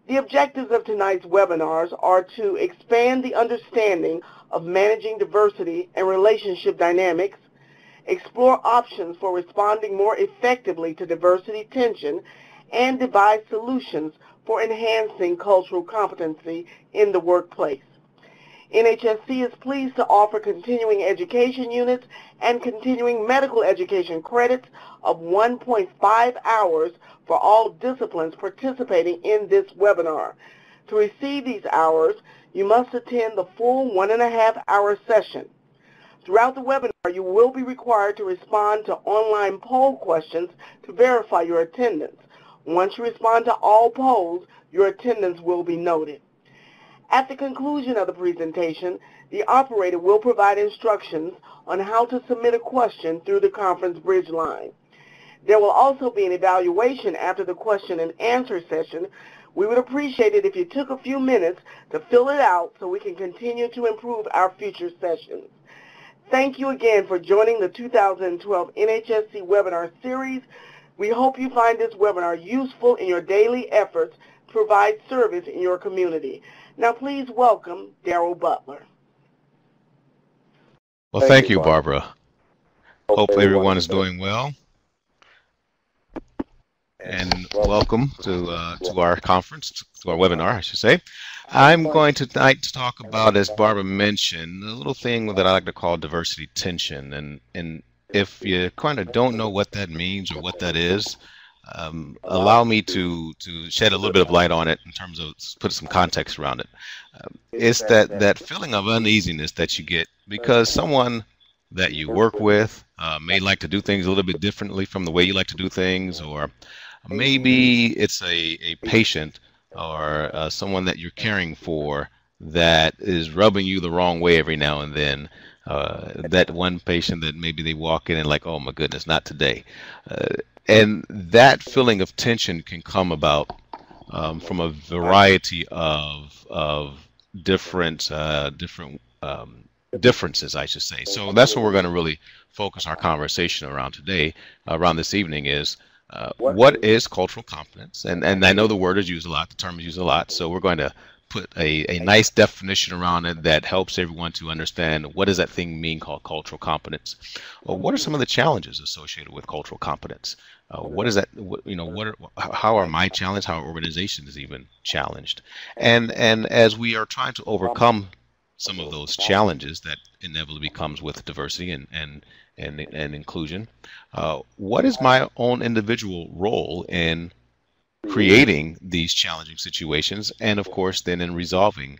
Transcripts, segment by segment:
The objectives of tonight's webinars are to expand the understanding of managing diversity and relationship dynamics, explore options for responding more effectively to diversity tension, and devise solutions for enhancing cultural competency in the workplace. NHSC is pleased to offer continuing education units and continuing medical education credits of 1.5 hours for all disciplines participating in this webinar. To receive these hours, you must attend the full 1.5-hour session. Throughout the webinar, you will be required to respond to online poll questions to verify your attendance. Once you respond to all polls, your attendance will be noted. At the conclusion of the presentation, the operator will provide instructions on how to submit a question through the conference bridge line. There will also be an evaluation after the question and answer session. We would appreciate it if you took a few minutes to fill it out so we can continue to improve our future sessions. Thank you again for joining the 2012 NHSC webinar series. We hope you find this webinar useful in your daily efforts to provide service in your community. Now please welcome Darrell Butler. Well, thank you, Barbara. Hope everyone is doing well. And welcome to our conference, to our webinar, I should say. I'm going tonight to talk about, as Barbara mentioned, a little thing that I like to call diversity tension. And if you kind of don't know what that means or what that is, allow me to shed a little bit of light on it in terms of put some context around it. It's that feeling of uneasiness that you get because someone that you work with may like to do things a little bit differently from the way you like to do things, or maybe it's a patient or someone that you're caring for that is rubbing you the wrong way every now and then. That one patient that maybe they walk in and like, oh my goodness, not today. And that feeling of tension can come about from a variety of differences, I should say. So that's what we're going to really focus our conversation around today, around this evening, is what is cultural competence? And I know the word is used a lot, the term is used a lot, so we're going to put a nice definition around it that helps everyone to understand what does that thing mean called cultural competence. Well, what are some of the challenges associated with cultural competence? What is that? How are my challenged? How are organizations even challenged? And as we are trying to overcome some of those challenges that inevitably comes with diversity and inclusion, what is my own individual role in creating these challenging situations, and of course then in resolving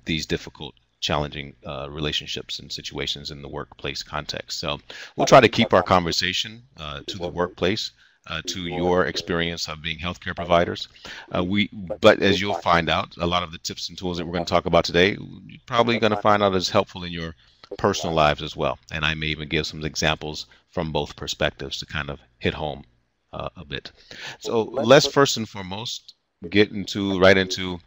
these difficult, challenging relationships and situations in the workplace context. So we'll try to keep our conversation to the workplace, to your experience of being healthcare providers. But as you'll find out, a lot of the tips and tools that we're going to talk about today, you're probably going to find out is helpful in your personal lives as well. And I may even give some examples from both perspectives to kind of hit home a bit. So let's first and foremost get right into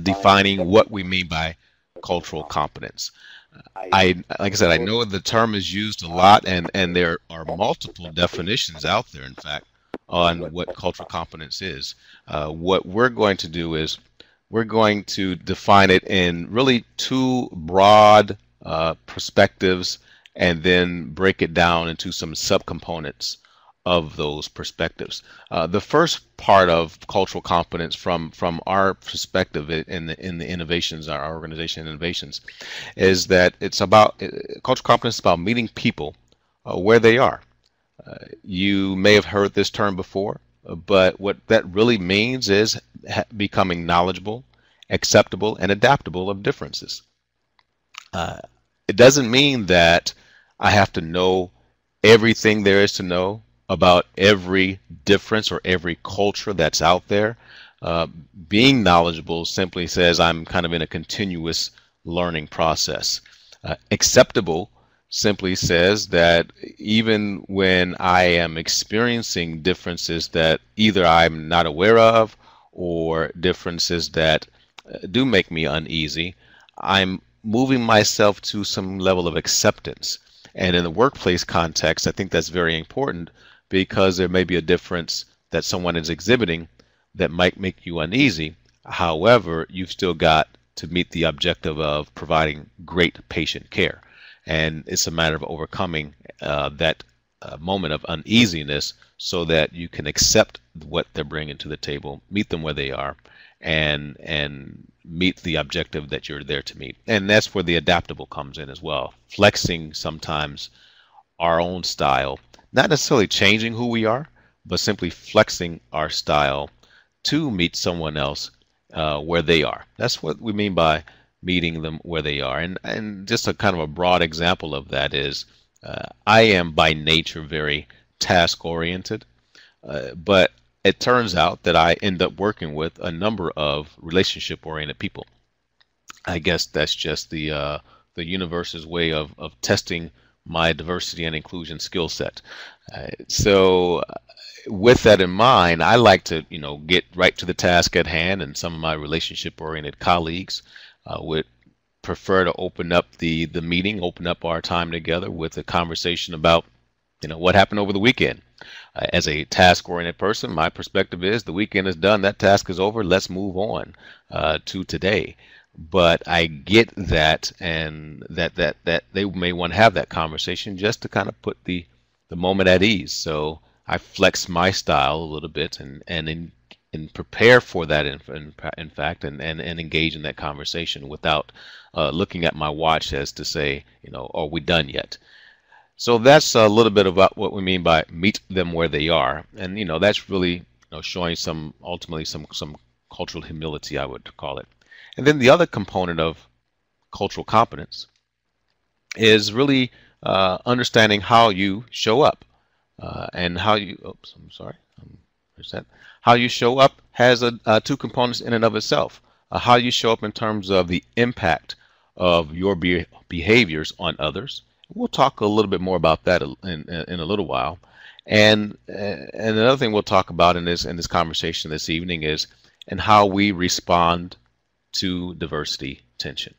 defining what we mean by cultural competence. Like I said, I know the term is used a lot, and there are multiple definitions out there, in fact, on what cultural competence is. What we're going to do is we're going to define it in really two broad perspectives and then break it down into some subcomponents of those perspectives. The first part of cultural competence from our perspective in the innovations, our organization innovations, is that it's about cultural competence is about meeting people where they are. You may have heard this term before, but what that really means is becoming knowledgeable, acceptable, and adaptable of differences. It doesn't mean that I have to know everything there is to know about every difference or every culture that's out there. Being knowledgeable simply says I'm kind of in a continuous learning process. Acceptable simply says that even when I am experiencing differences that either I'm not aware of or differences that do make me uneasy, I'm moving myself to some level of acceptance. And in the workplace context, I think that's very important, because there may be a difference that someone is exhibiting, that might make you uneasy. However, you've still got to meet the objective of providing great patient care. And it's a matter of overcoming that moment of uneasiness so that you can accept what they're bringing to the table, meet them where they are, and meet the objective that you're there to meet. And that's where the adaptable comes in as well, flexing sometimes our own style, not necessarily changing who we are, but simply flexing our style to meet someone else where they are. That's what we mean by meeting them where they are. And just a kind of a broad example of that is I am by nature very task oriented, but it turns out that I end up working with a number of relationship oriented people. I guess that's just the universe's way of testing my diversity and inclusion skill set. So with that in mind, I like to, get right to the task at hand, and some of my relationship-oriented colleagues would prefer to open up the meeting, open up our time together with a conversation about, what happened over the weekend. As a task-oriented person, my perspective is the weekend is done, that task is over, let's move on to today. But I get that, and that they may want to have that conversation just to kind of put the moment at ease. So I flex my style a little bit and prepare for that in fact, and engage in that conversation without looking at my watch as to say, are we done yet? So that's a little bit about what we mean by meet them where they are, and that's really showing ultimately some cultural humility, I would call it. And then the other component of cultural competence is really understanding how you show up and how you. Oops, I'm sorry. Where's that? How you show up has two components in and of itself. How you show up in terms of the impact of your behaviors on others. We'll talk a little bit more about that in a little while. And another thing we'll talk about in this conversation this evening is and how we respond to diversity tension.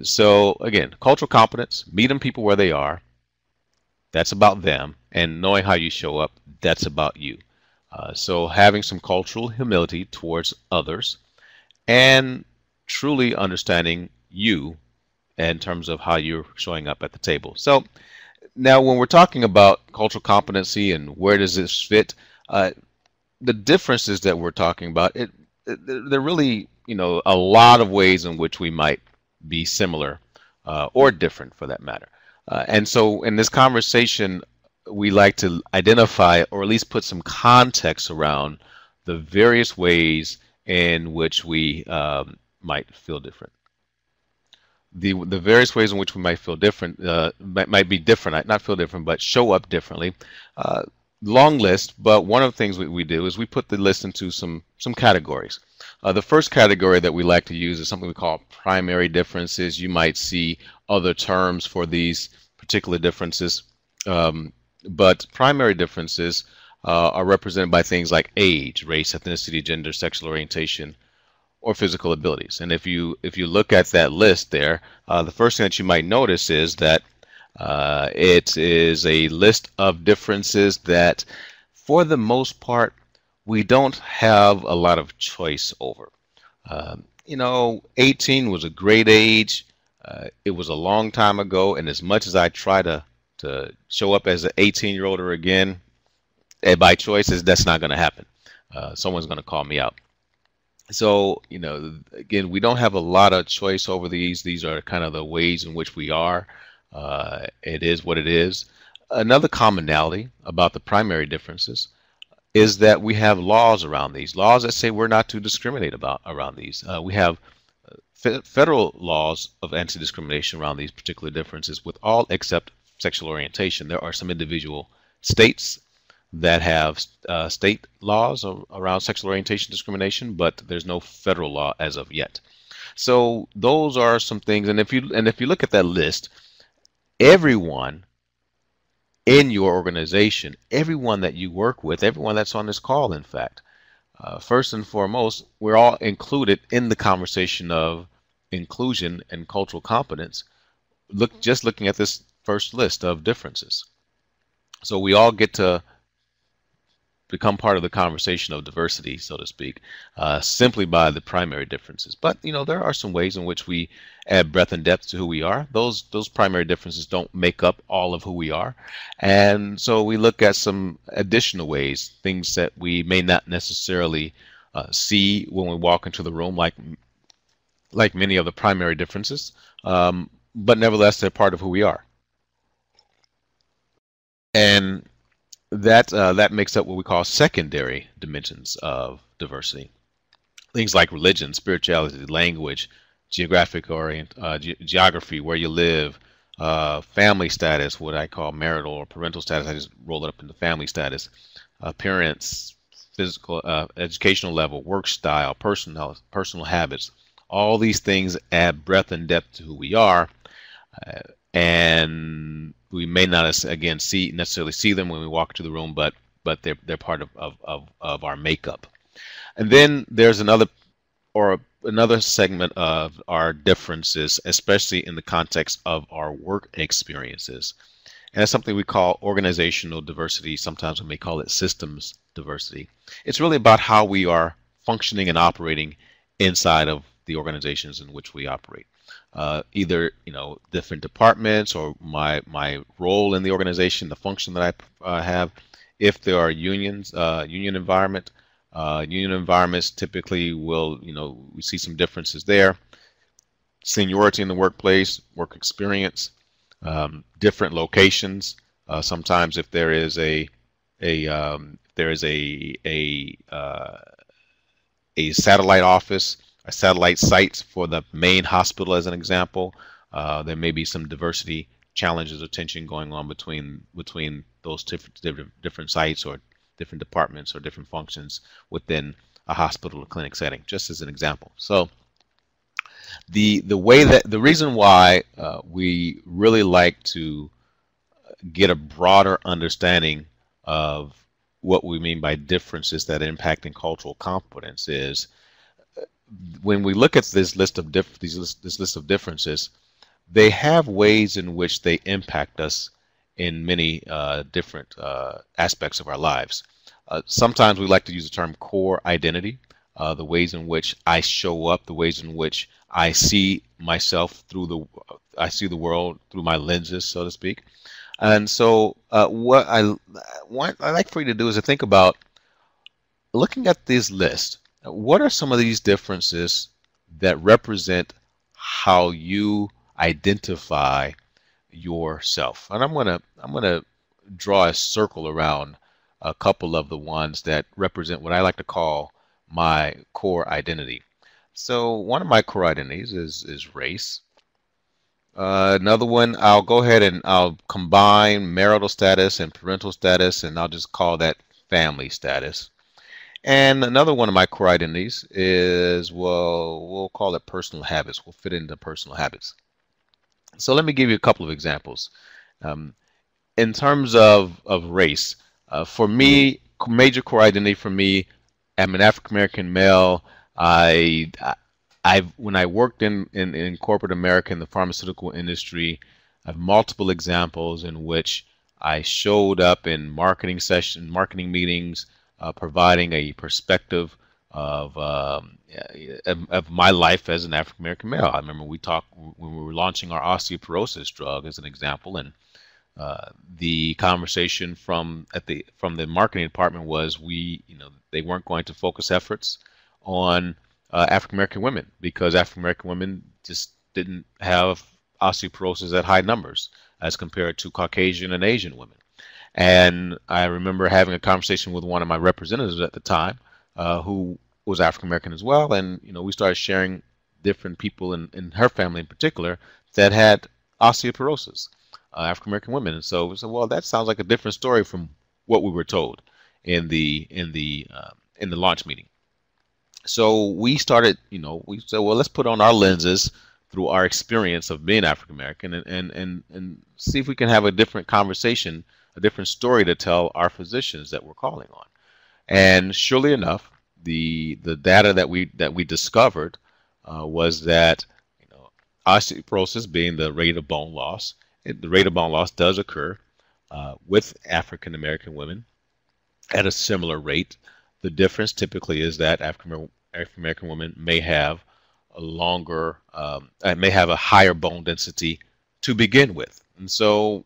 So again, cultural competence, meeting people where they are, that's about them, and knowing how you show up, that's about you. So having some cultural humility towards others and truly understanding you in terms of how you're showing up at the table. So now when we're talking about cultural competency and where does this fit, the differences that we're talking about, they're really, a lot of ways in which we might be similar or different for that matter. And so in this conversation, we like to identify or at least put some context around the various ways in which we might feel different. The various ways in which we might feel different might be different, not feel different, but show up differently. Long list, but one of the things we do is we put the list into some categories. The first category that we like to use is something we call primary differences. You might see other terms for these particular differences, but primary differences are represented by things like age, race, ethnicity, gender, sexual orientation, or physical abilities. And if you look at that list there, the first thing that you might notice is that it is a list of differences that, for the most part, we don't have a lot of choice over. 18 was a great age. It was a long time ago, and as much as I try to show up as an 18-year-old or again, by choices, that's not going to happen. Someone's going to call me out. So, again, we don't have a lot of choice over these. These are kind of the ways in which we are. It is what it is. Another commonality about the primary differences is that we have laws around these, laws that say we're not to discriminate around these. We have federal laws of anti-discrimination around these particular differences with all except sexual orientation. There are some individual states that have state laws around sexual orientation discrimination, but there's no federal law as of yet. So those are some things, and if you look at that list, everyone in your organization, everyone that you work with, everyone that's on this call, in fact, first and foremost, we're all included in the conversation of inclusion and cultural competence. Just looking at this first list of differences. So we all get to become part of the conversation of diversity, so to speak, simply by the primary differences. But there are some ways in which we add breadth and depth to who we are. Those primary differences don't make up all of who we are, and so we look at some additional ways, things that we may not necessarily see when we walk into the room, like many of the primary differences, but nevertheless they're part of who we are, and that makes up what we call secondary dimensions of diversity. Things like religion, spirituality, language, geography, where you live, family status, what I call marital or parental status. I just roll it up into family status, appearance, physical, educational level, work style, personal habits. All these things add breadth and depth to who we are, and we may not again necessarily see them when we walk into the room, but they're part of our makeup. And then there's another segment of our differences, especially in the context of our work experiences. And that's something we call organizational diversity. Sometimes we may call it systems diversity. It's really about how we are functioning and operating inside of the organizations in which we operate. Either different departments, or my role in the organization, the function that I have. If there are unions, union environments typically will, we see some differences there. Seniority in the workplace, work experience, different locations. Sometimes if there is a satellite office, a satellite site for the main hospital, as an example, there may be some diversity challenges or tension going on between those different sites or different departments or different functions within a hospital or clinic setting, just as an example. So the reason why we really like to get a broader understanding of what we mean by differences that impact in cultural competence is, when we look at this list of differences, they have ways in which they impact us in many different aspects of our lives. Sometimes we like to use the term core identity, the ways in which I show up, the ways in which I see myself I see the world through my lenses, so to speak. And so what I like for you to do is to think about looking at this list. What are some of these differences that represent how you identify yourself? And I'm gonna draw a circle around a couple of the ones that represent what I like to call my core identity. So one of my core identities is race. Another one, I'll go ahead and I'll combine marital status and parental status, and I'll just call that family status. And another one of my core identities is, well, we'll call it personal habits. We'll fit into personal habits. So let me give you a couple of examples. In terms of race, for me, major core identity for me, I'm an African American male. When I worked in corporate America in the pharmaceutical industry, I have multiple examples in which I showed up in marketing meetings, providing a perspective of my life as an African American male. I remember we talked when we were launching our osteoporosis drug, as an example, and the conversation from the marketing department was they weren't going to focus efforts on African American women, because African American women just didn't have osteoporosis at high numbers as compared to Caucasian and Asian women. And I remember having a conversation with one of my representatives at the time, who was African American as well, and we started sharing different people in her family in particular that had osteoporosis, African American women. And so we said, well, that sounds like a different story from what we were told in the launch meeting. So we started, we said, well, let's put on our lenses through our experience of being African American, and see if we can have a different conversation, a different story to tell our physicians that we're calling on. And surely enough, the data that we discovered was that osteoporosis, being the rate of bone loss, the rate of bone loss does occur with African American women. at a similar rate. The difference typically is that African American women may have a longer, may have a higher bone density to begin with, and so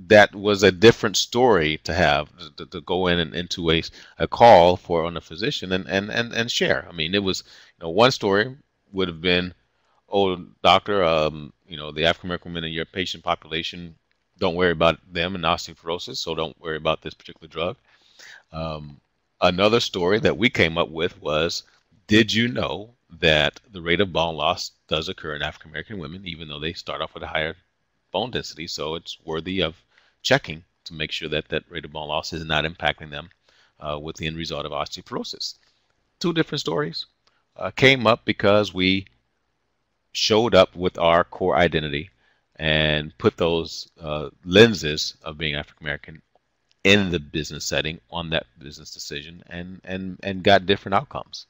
that was a different story to have to go in and into a call for on a physician and share. I mean, it was, one story would have been, oh, doctor, the African American women in your patient population, don't worry about them and osteoporosis, so don't worry about this particular drug. Um, Another story that we came up with was, did you know that the rate of bone loss does occur in African American women, even though they start off with a higher bone density? So it's worthy of checking to make sure that that rate of bone loss is not impacting them with the end result of osteoporosis. Two different stories came up because we showed up with our core identity and put those lenses of being African American in the business setting on that business decision and got different outcomes.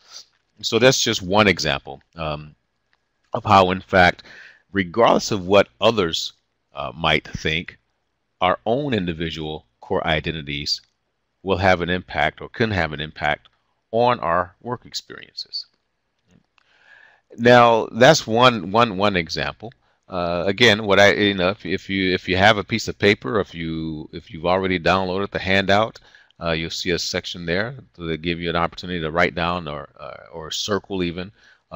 So that's just one example of how, in fact, regardless of what others might think, our own individual core identities will have an impact or can have an impact on our work experiences. Now, that's one example. Again, what I if you have a piece of paper, if you've already downloaded the handout, you'll see a section there that give you an opportunity to write down or circle even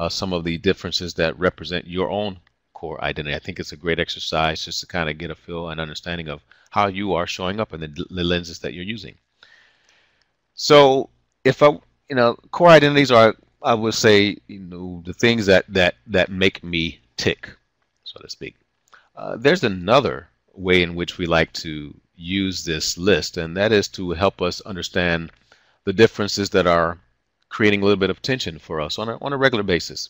some of the differences that represent your own core identity. I think it's a great exercise just to kind of get a feel and understanding of how you are showing up in the lenses that you're using. So if core identities are, I would say, the things that make me tick, so to speak. There's another way in which we like to use this list, and that is to help us understand the differences that are creating a little bit of tension for us on a regular basis.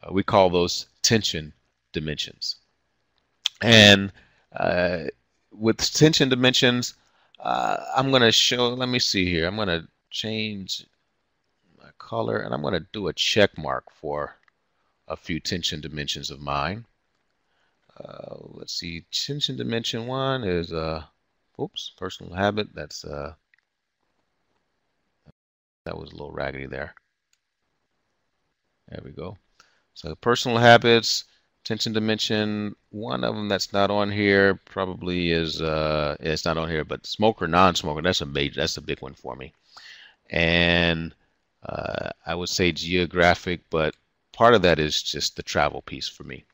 We call those tension dimensions. And with tension dimensions, I'm going to show, let me see here. I'm going to change my color and I'm going to do a check mark for a few tension dimensions of mine. Let's see, tension dimension one is, oops, personal habit. That was a little raggedy there. There we go. So personal habits, tension dimension, one of them that's not on here probably is, it's not on here, but smoker, non-smoker, that's a big one for me. And I would say geographic, but part of that is just the travel piece for me.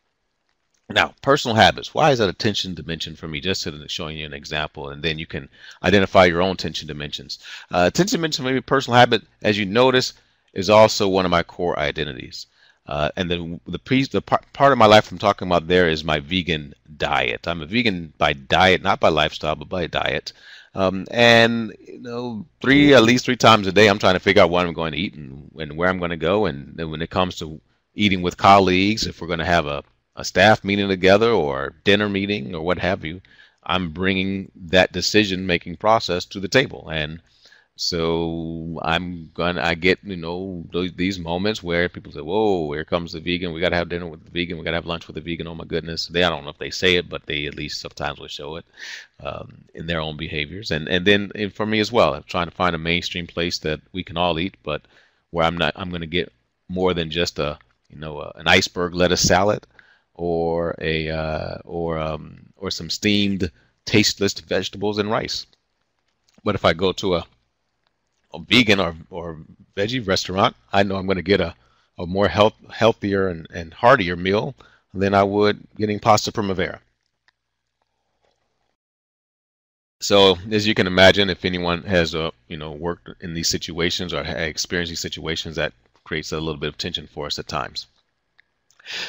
Now, personal habits. Why is that a tension dimension for me? Just showing you an example, and then you can identify your own tension dimensions. Tension dimension for me, personal habit, as you notice, is also one of my core identities. And then the part of my life I'm talking about there is my vegan diet. I'm a vegan by diet, not by lifestyle, but by diet. And at least three times a day, I'm trying to figure out what I'm going to eat and where I'm going to go. And then when it comes to eating with colleagues, if we're going to have a staff meeting together or dinner meeting or what have you, I'm bringing that decision-making process to the table. And so I get, these moments where people say, whoa, here comes the vegan. We got to have dinner with the vegan. We got to have lunch with the vegan. Oh my goodness. I don't know if they say it, but they at least sometimes will show it in their own behaviors. And then for me as well, I'm trying to find a mainstream place that we can all eat, but where I'm going to get more than just an iceberg lettuce salad or or some steamed tasteless vegetables and rice. But if I go to a vegan or veggie restaurant, I know I'm going to get a more healthier and heartier meal than I would getting pasta primavera. So as you can imagine, if anyone has worked in these situations or experienced these situations, that creates a little bit of tension for us at times.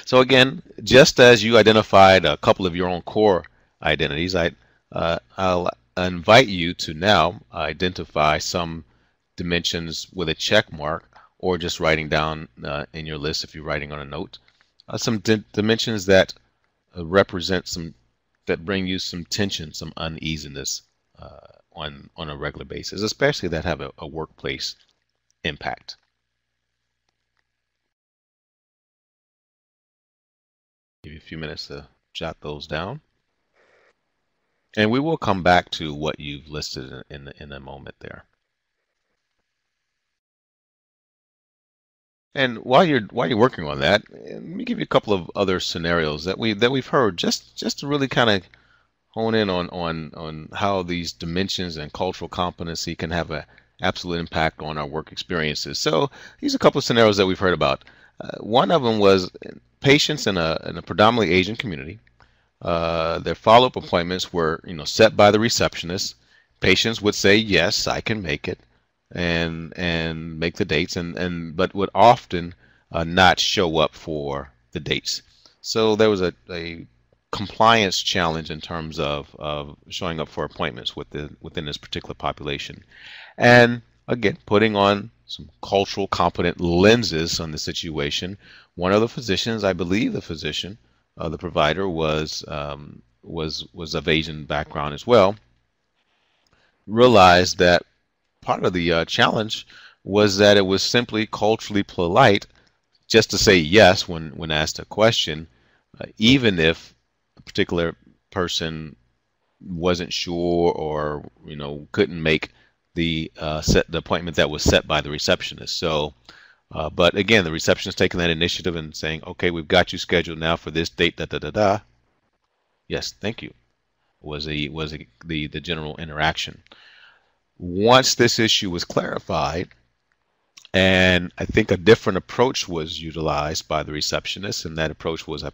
So again, just as you identified a couple of your own core identities, I'll invite you to now identify some dimensions with a check mark, or just writing down in your list if you're writing on a note, some dimensions that represent that bring you some tension, some uneasiness on a regular basis, especially that have a workplace impact. Give you a few minutes to jot those down. And we will come back to what you've listed in a moment there. And while you're working on that, let me give you a couple of other scenarios that we've heard, just to really kind of hone in on how these dimensions and cultural competency can have a absolute impact on our work experiences. So these are a couple of scenarios that we've heard about. One of them was patients in a predominantly Asian community. Their follow-up appointments were, set by the receptionist. Patients would say, "Yes, I can make it," and make the dates, and but would often not show up for the dates. So there was a compliance challenge in terms of showing up for appointments within this particular population. And again, putting on some cultural competent lenses on the situation, one of the physicians, I believe the physician, the provider was of Asian background as well, realized that part of the challenge was that it was simply culturally polite just to say yes when asked a question, even if a particular person wasn't sure or couldn't make the appointment that was set by the receptionist. So, but again, the receptionist taking that initiative and saying, "Okay, we've got you scheduled now for this date." Da da da da. Yes, thank you. Was the general interaction. Once this issue was clarified, and I think a different approach was utilized by the receptionist, and that approach was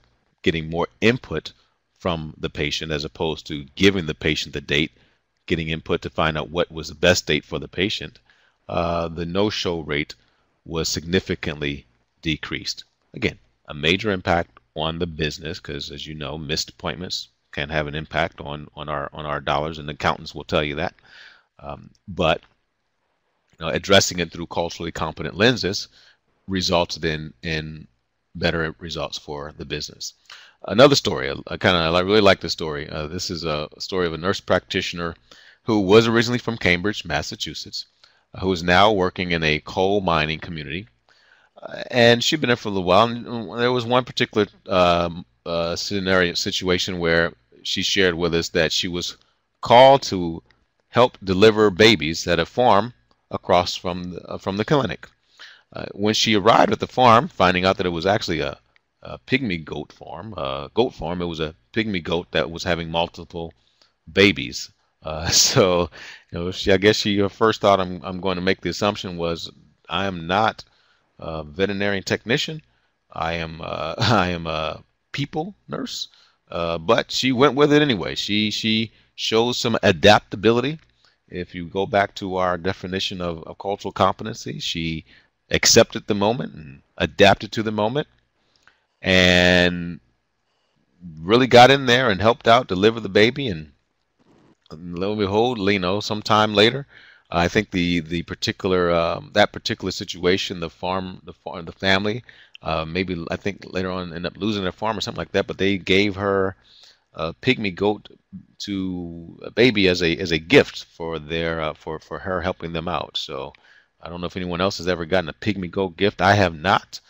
getting more input from the patient as opposed to giving the patient the date, getting input to find out what was the best date for the patient. The no-show rate was significantly decreased. Again, a major impact on the business because, as you know, missed appointments can have an impact on our dollars, and accountants will tell you that. But addressing it through culturally competent lenses resulted in better results for the business. Another story, I really like this story. This is a story of a nurse practitioner who was originally from Cambridge, Massachusetts, who is now working in a coal mining community. And she'd been there for a little while. And there was one particular situation where she shared with us that she was called to help deliver babies at a farm across from the clinic. When she arrived at the farm, finding out that it was actually a pygmy goat farm, it was a pygmy goat that was having multiple babies. So, I guess her first thought, I'm going to make the assumption, was I am not a veterinarian technician. I am a people nurse. But she went with it anyway. She shows some adaptability. If you go back to our definition of cultural competency, she accepted the moment and adapted to the moment and really got in there and helped out deliver the baby. And lo and behold, sometime later, I think the particular that particular situation, the family, maybe I think later on ended up losing their farm or something like that. But they gave her a pygmy goat to a baby as a gift for their for her helping them out. So I don't know if anyone else has ever gotten a pygmy goat gift. I have not,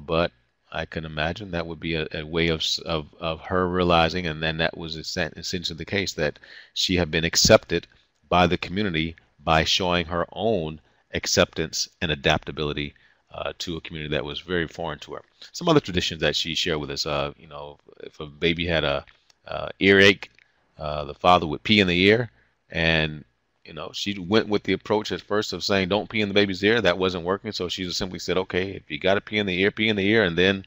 but I can imagine that would be a way of her realizing, and then that was essentially the case, that she had been accepted by the community by showing her own acceptance and adaptability to a community that was very foreign to her. Some other traditions that she shared with us, if a baby had a earache, the father would pee in the ear, and she went with the approach at first of saying, "Don't pee in the baby's ear." That wasn't working, so she just simply said, "Okay, if you got to pee in the ear, and then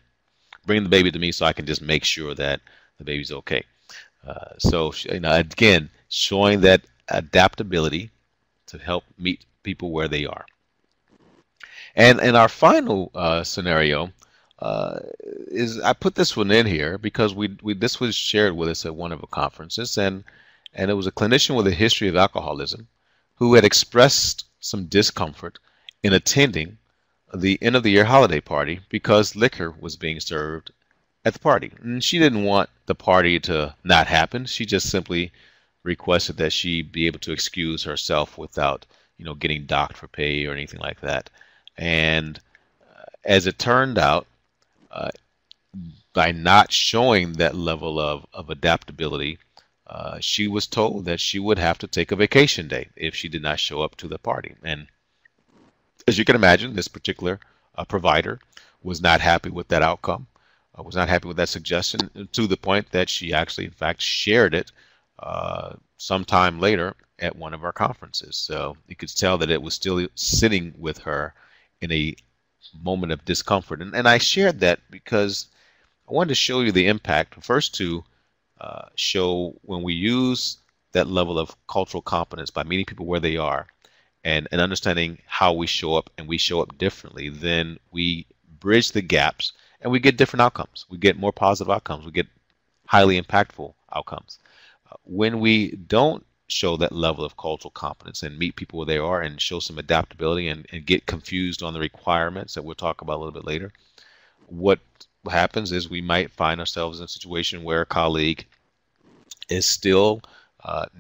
bring the baby to me so I can just make sure that the baby's okay." So, again, showing that adaptability to help meet people where they are. And our final scenario is, I put this one in here because this was shared with us at one of the conferences, and it was a clinician with a history of alcoholism who had expressed some discomfort in attending the end of the year holiday party because liquor was being served at the party. And she didn't want the party to not happen. She just simply requested that she be able to excuse herself without, getting docked for pay or anything like that. And as it turned out, by not showing that level of adaptability, she was told that she would have to take a vacation day if she did not show up to the party. And as you can imagine, this particular provider was not happy with that outcome, was not happy with that suggestion, to the point that she actually, in fact, shared it sometime later at one of our conferences. So you could tell that it was still sitting with her in a moment of discomfort. And I shared that because I wanted to show you the impact, first to show when we use that level of cultural competence by meeting people where they are and understanding how we show up, and we show up differently, then we bridge the gaps and we get different outcomes. We get more positive outcomes. We get highly impactful outcomes. When we don't show that level of cultural competence and meet people where they are and show some adaptability and get confused on the requirements that we'll talk about a little bit later, what happens is we might find ourselves in a situation where a colleague is still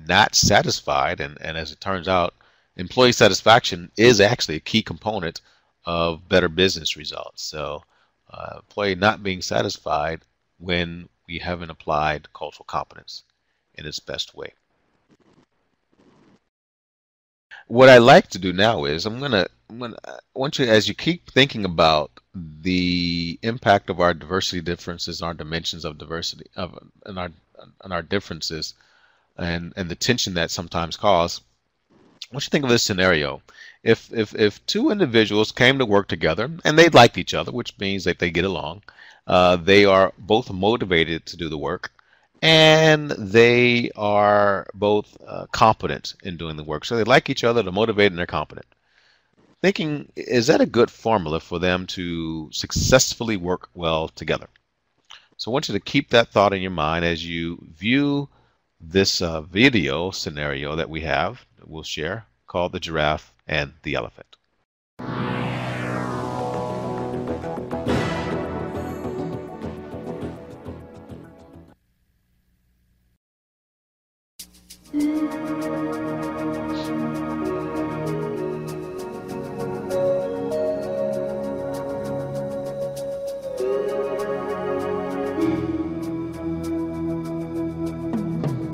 not satisfied. And as it turns out, employee satisfaction is actually a key component of better business results. So employee not being satisfied when we haven't applied cultural competence in its best way. What I like to do now is I want you, as you keep thinking about the impact of our diversity differences, our dimensions of diversity, and our differences, and the tension that sometimes cause. I want you to think of this scenario. If two individuals came to work together and they liked each other, which means that they get along, they are both motivated to do the work, and they are both competent in doing the work. So they like each other, they're motivated, and they're competent. Thinking, is that a good formula for them to successfully work well together? So I want you to keep that thought in your mind as you view this video scenario that we have, that we'll share, called The Giraffe and the Elephant.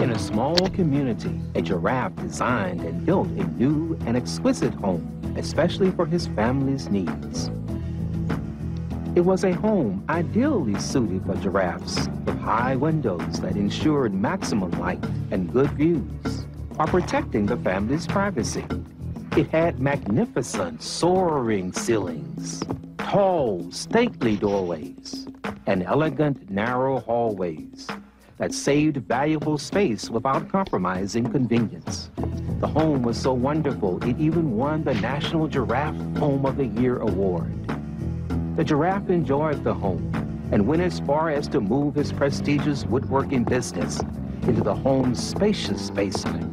In a small community, a giraffe designed and built a new and exquisite home, especially for his family's needs. It was a home ideally suited for giraffes, with high windows that ensured maximum light and good views, while protecting the family's privacy. It had magnificent soaring ceilings, tall, stately doorways, and elegant, narrow hallways that saved valuable space without compromising convenience. The home was so wonderful, it even won the National Giraffe Home of the Year award. The giraffe enjoyed the home and went as far as to move his prestigious woodworking business into the home's spacious basement.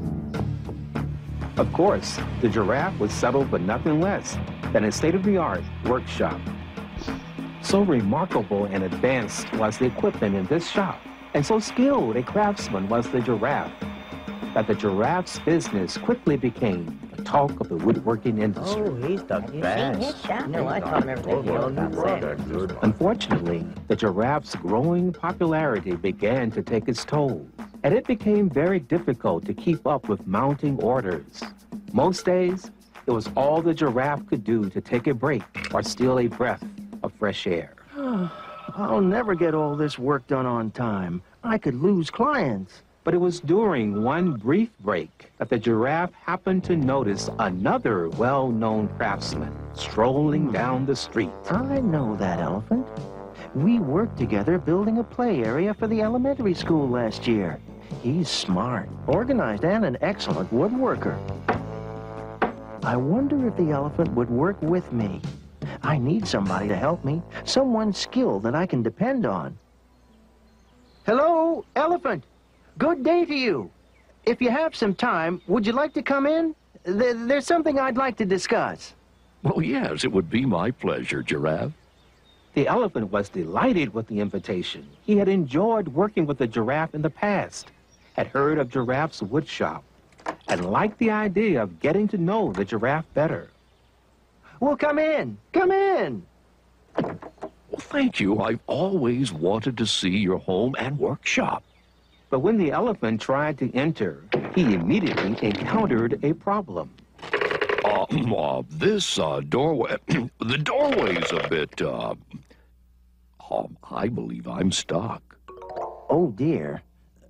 Of course, the giraffe would settle for nothing less than a state-of-the-art workshop. So remarkable and advanced was the equipment in this shop, and so skilled a craftsman was the giraffe, that the giraffe's business quickly became the talk of the woodworking industry. Oh, he's the best. No, I taught him everything he knows about that. Unfortunately, the giraffe's growing popularity began to take its toll, and it became very difficult to keep up with mounting orders. Most days, it was all the giraffe could do to take a break or steal a breath of fresh air. I'll never get all this work done on time. I could lose clients. But it was during one brief break that the giraffe happened to notice another well-known craftsman strolling down the street. I know that elephant. We worked together building a play area for the elementary school last year. He's smart, organized, and an excellent woodworker. I wonder if the elephant would work with me. I need somebody to help me, someone skilled that I can depend on. Hello, elephant. Good day to you. If you have some time, would you like to come in? There's something I'd like to discuss. Well, yes, it would be my pleasure, Giraffe. The elephant was delighted with the invitation. He had enjoyed working with the giraffe in the past, had heard of Giraffe's wood shop, and liked the idea of getting to know the giraffe better. Well, come in. Come in. Well, thank you. I've always wanted to see your home and workshop. But when the elephant tried to enter, he immediately encountered a problem. This doorway, the doorway's a bit, I believe I'm stuck. Oh, dear.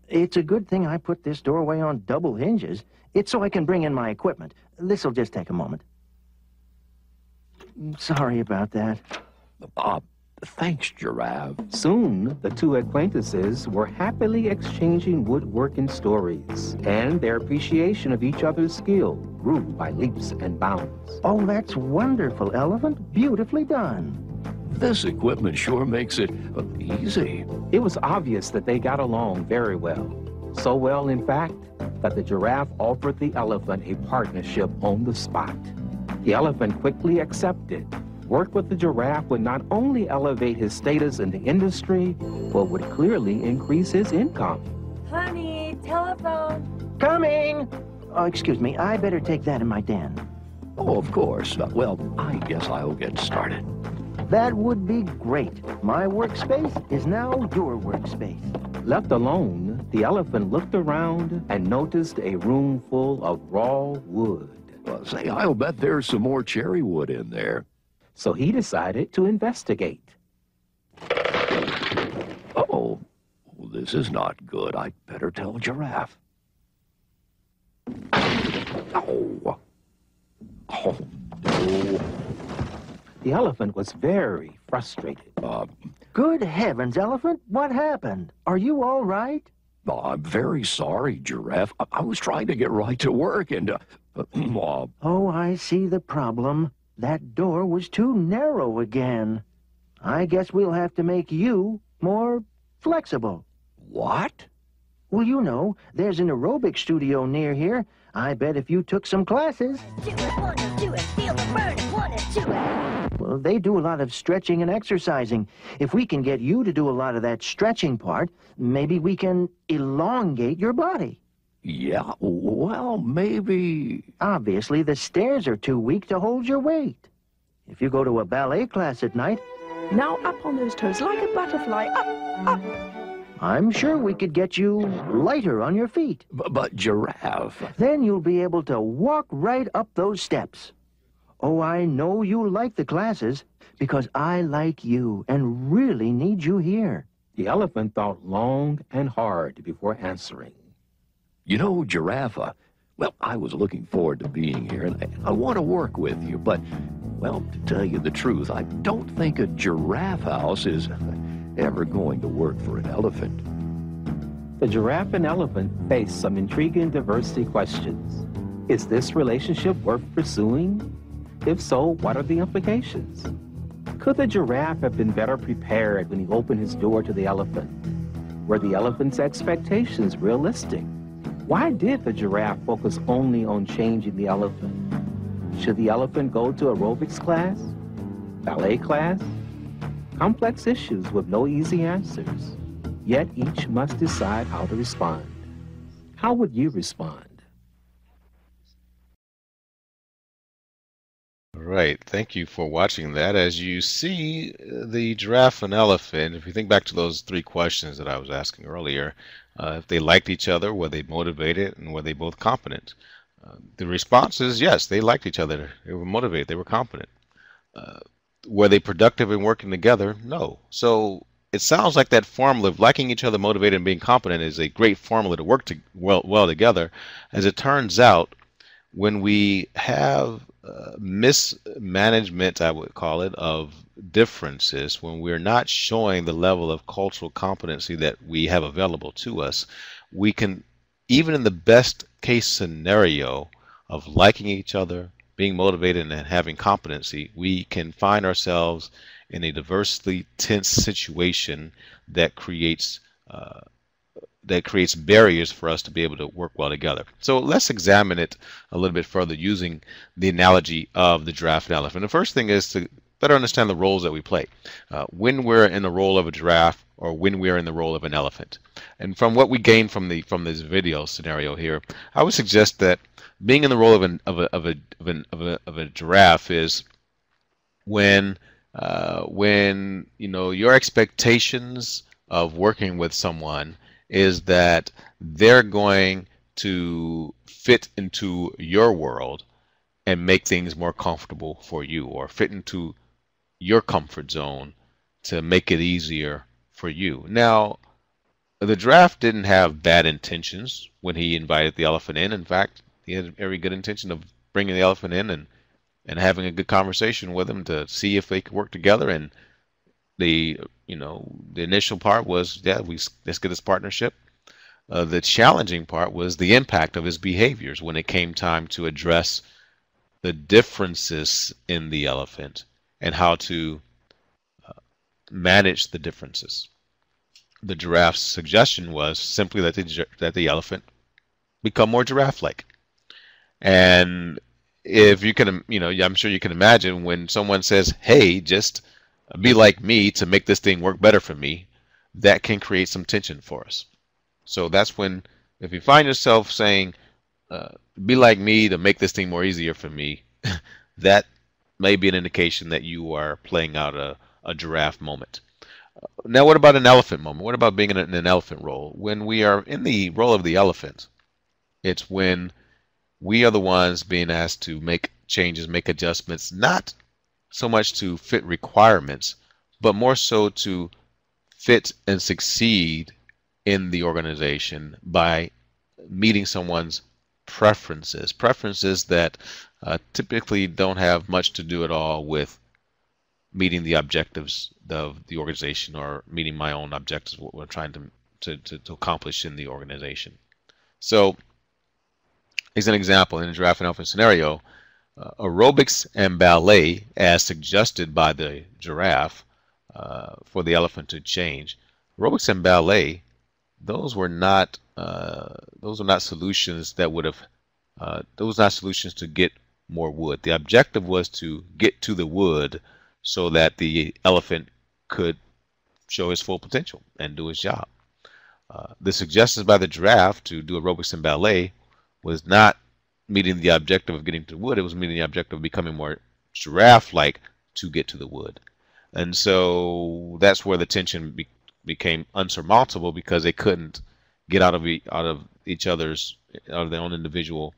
It's a good thing I put this doorway on double hinges. It's so I can bring in my equipment. This'll just take a moment. Sorry about that. Thanks, Giraffe. Soon, the two acquaintances were happily exchanging woodworking stories, and their appreciation of each other's skill grew by leaps and bounds. Oh, that's wonderful, Elephant. Beautifully done. This equipment sure makes it easy. It was obvious that they got along very well. So well, in fact, that the giraffe offered the elephant a partnership on the spot. The elephant quickly accepted. Work with the giraffe would not only elevate his status in the industry, but would clearly increase his income. Honey, telephone. Coming! Oh, excuse me. I better take that in my den. Oh, of course. Well, I guess I'll get started. That would be great. My workspace is now your workspace. Left alone, the elephant looked around and noticed a room full of raw wood. Say, I'll bet there's some more cherry wood in there. So he decided to investigate. Uh-oh. This is not good. I'd better tell Giraffe. Oh. Oh, no. The elephant was very frustrated. Good heavens, Elephant. What happened? Are you all right? I'm very sorry, Giraffe. I was trying to get right to work and, Oh, I see the problem. That door was too narrow again. I guess we'll have to make you more flexible. What? Well, you know, there's an aerobic studio near here. I bet if you took some classes... Do it, wanna do it, feel the burn, wanna do it. Well, they do a lot of stretching and exercising. If we can get you to do a lot of that stretching part, maybe we can elongate your body. Yeah, well, maybe... Obviously, the stairs are too weak to hold your weight. If you go to a ballet class at night... Now up on those toes like a butterfly. Up, up. I'm sure we could get you lighter on your feet. But Giraffe... Then you'll be able to walk right up those steps. Oh, I know you like the classes because I like you and really need you here. The elephant thought long and hard before answering. You know, Giraffe, well, I was looking forward to being here, and I want to work with you, but, well, to tell you the truth, I don't think a giraffe house is ever going to work for an elephant. The giraffe and elephant faced some intriguing diversity questions. Is this relationship worth pursuing? If so, what are the implications? Could the giraffe have been better prepared when he opened his door to the elephant? Were the elephant's expectations realistic? Why did the giraffe focus only on changing the elephant? Should the elephant go to aerobics class? Ballet class? Complex issues with no easy answers. Yet each must decide how to respond. How would you respond? All right, thank you for watching that. As you see, the giraffe and elephant, if you think back to those three questions that I was asking earlier, if they liked each other, were they motivated, and were they both competent? The response is yes, they liked each other. They were motivated. They were competent. Were they productive in working together? No. So it sounds like that formula of liking each other, motivated, and being competent is a great formula to work well together. As it turns out, when we have mismanagement, I would call it, of differences, when we're not showing the level of cultural competency that we have available to us, we can, even in the best case scenario of liking each other, being motivated, and having competency, we can find ourselves in a diversely tense situation that creates barriers for us to be able to work well together. So let's examine it a little bit further using the analogy of the giraffe and elephant. The first thing is to better understand the roles that we play when we're in the role of a giraffe or when we're in the role of an elephant. And from what we gained from this video scenario here, I would suggest that being in the role of a giraffe is when you know your expectations of working with someone is that they're going to fit into your world and make things more comfortable for you, or fit into your comfort zone to make it easier for you. Now, the giraffe didn't have bad intentions when he invited the elephant in. In fact, he had every good intention of bringing the elephant in and having a good conversation with him to see if they could work together. And the the initial part was, yeah, let's get this partnership. The challenging part was the impact of his behaviors when it came time to address the differences in the elephant and how to manage the differences. The giraffe's suggestion was simply that the elephant become more giraffe-like. And if you can, I'm sure you can imagine when someone says, "Hey, just be like me to make this thing work better for me," that can create some tension for us. So that's when, if you find yourself saying, "Be like me to make this thing more easier for me," that may be an indication that you are playing out a giraffe moment. Now, what about an elephant moment? What about being in an elephant role? When we are in the role of the elephant, it's when we are the ones being asked to make changes, make adjustments, not so much to fit requirements, but more so to fit and succeed in the organization by meeting someone's preferences that typically don't have much to do at all with meeting the objectives of the organization or meeting my own objectives, what we're trying to accomplish in the organization. So, as an example, in a giraffe and elephant scenario, aerobics and ballet, as suggested by the giraffe for the elephant to change, aerobics and ballet, those were not solutions that would have those were not solutions to get more wood. The objective was to get to the wood so that the elephant could show his full potential and do his job. The suggestions by the giraffe to do aerobics and ballet was not meeting the objective of getting to the wood. It was meeting the objective of becoming more giraffe-like to get to the wood. And so that's where the tension became unsurmountable, because they couldn't get out of their own individual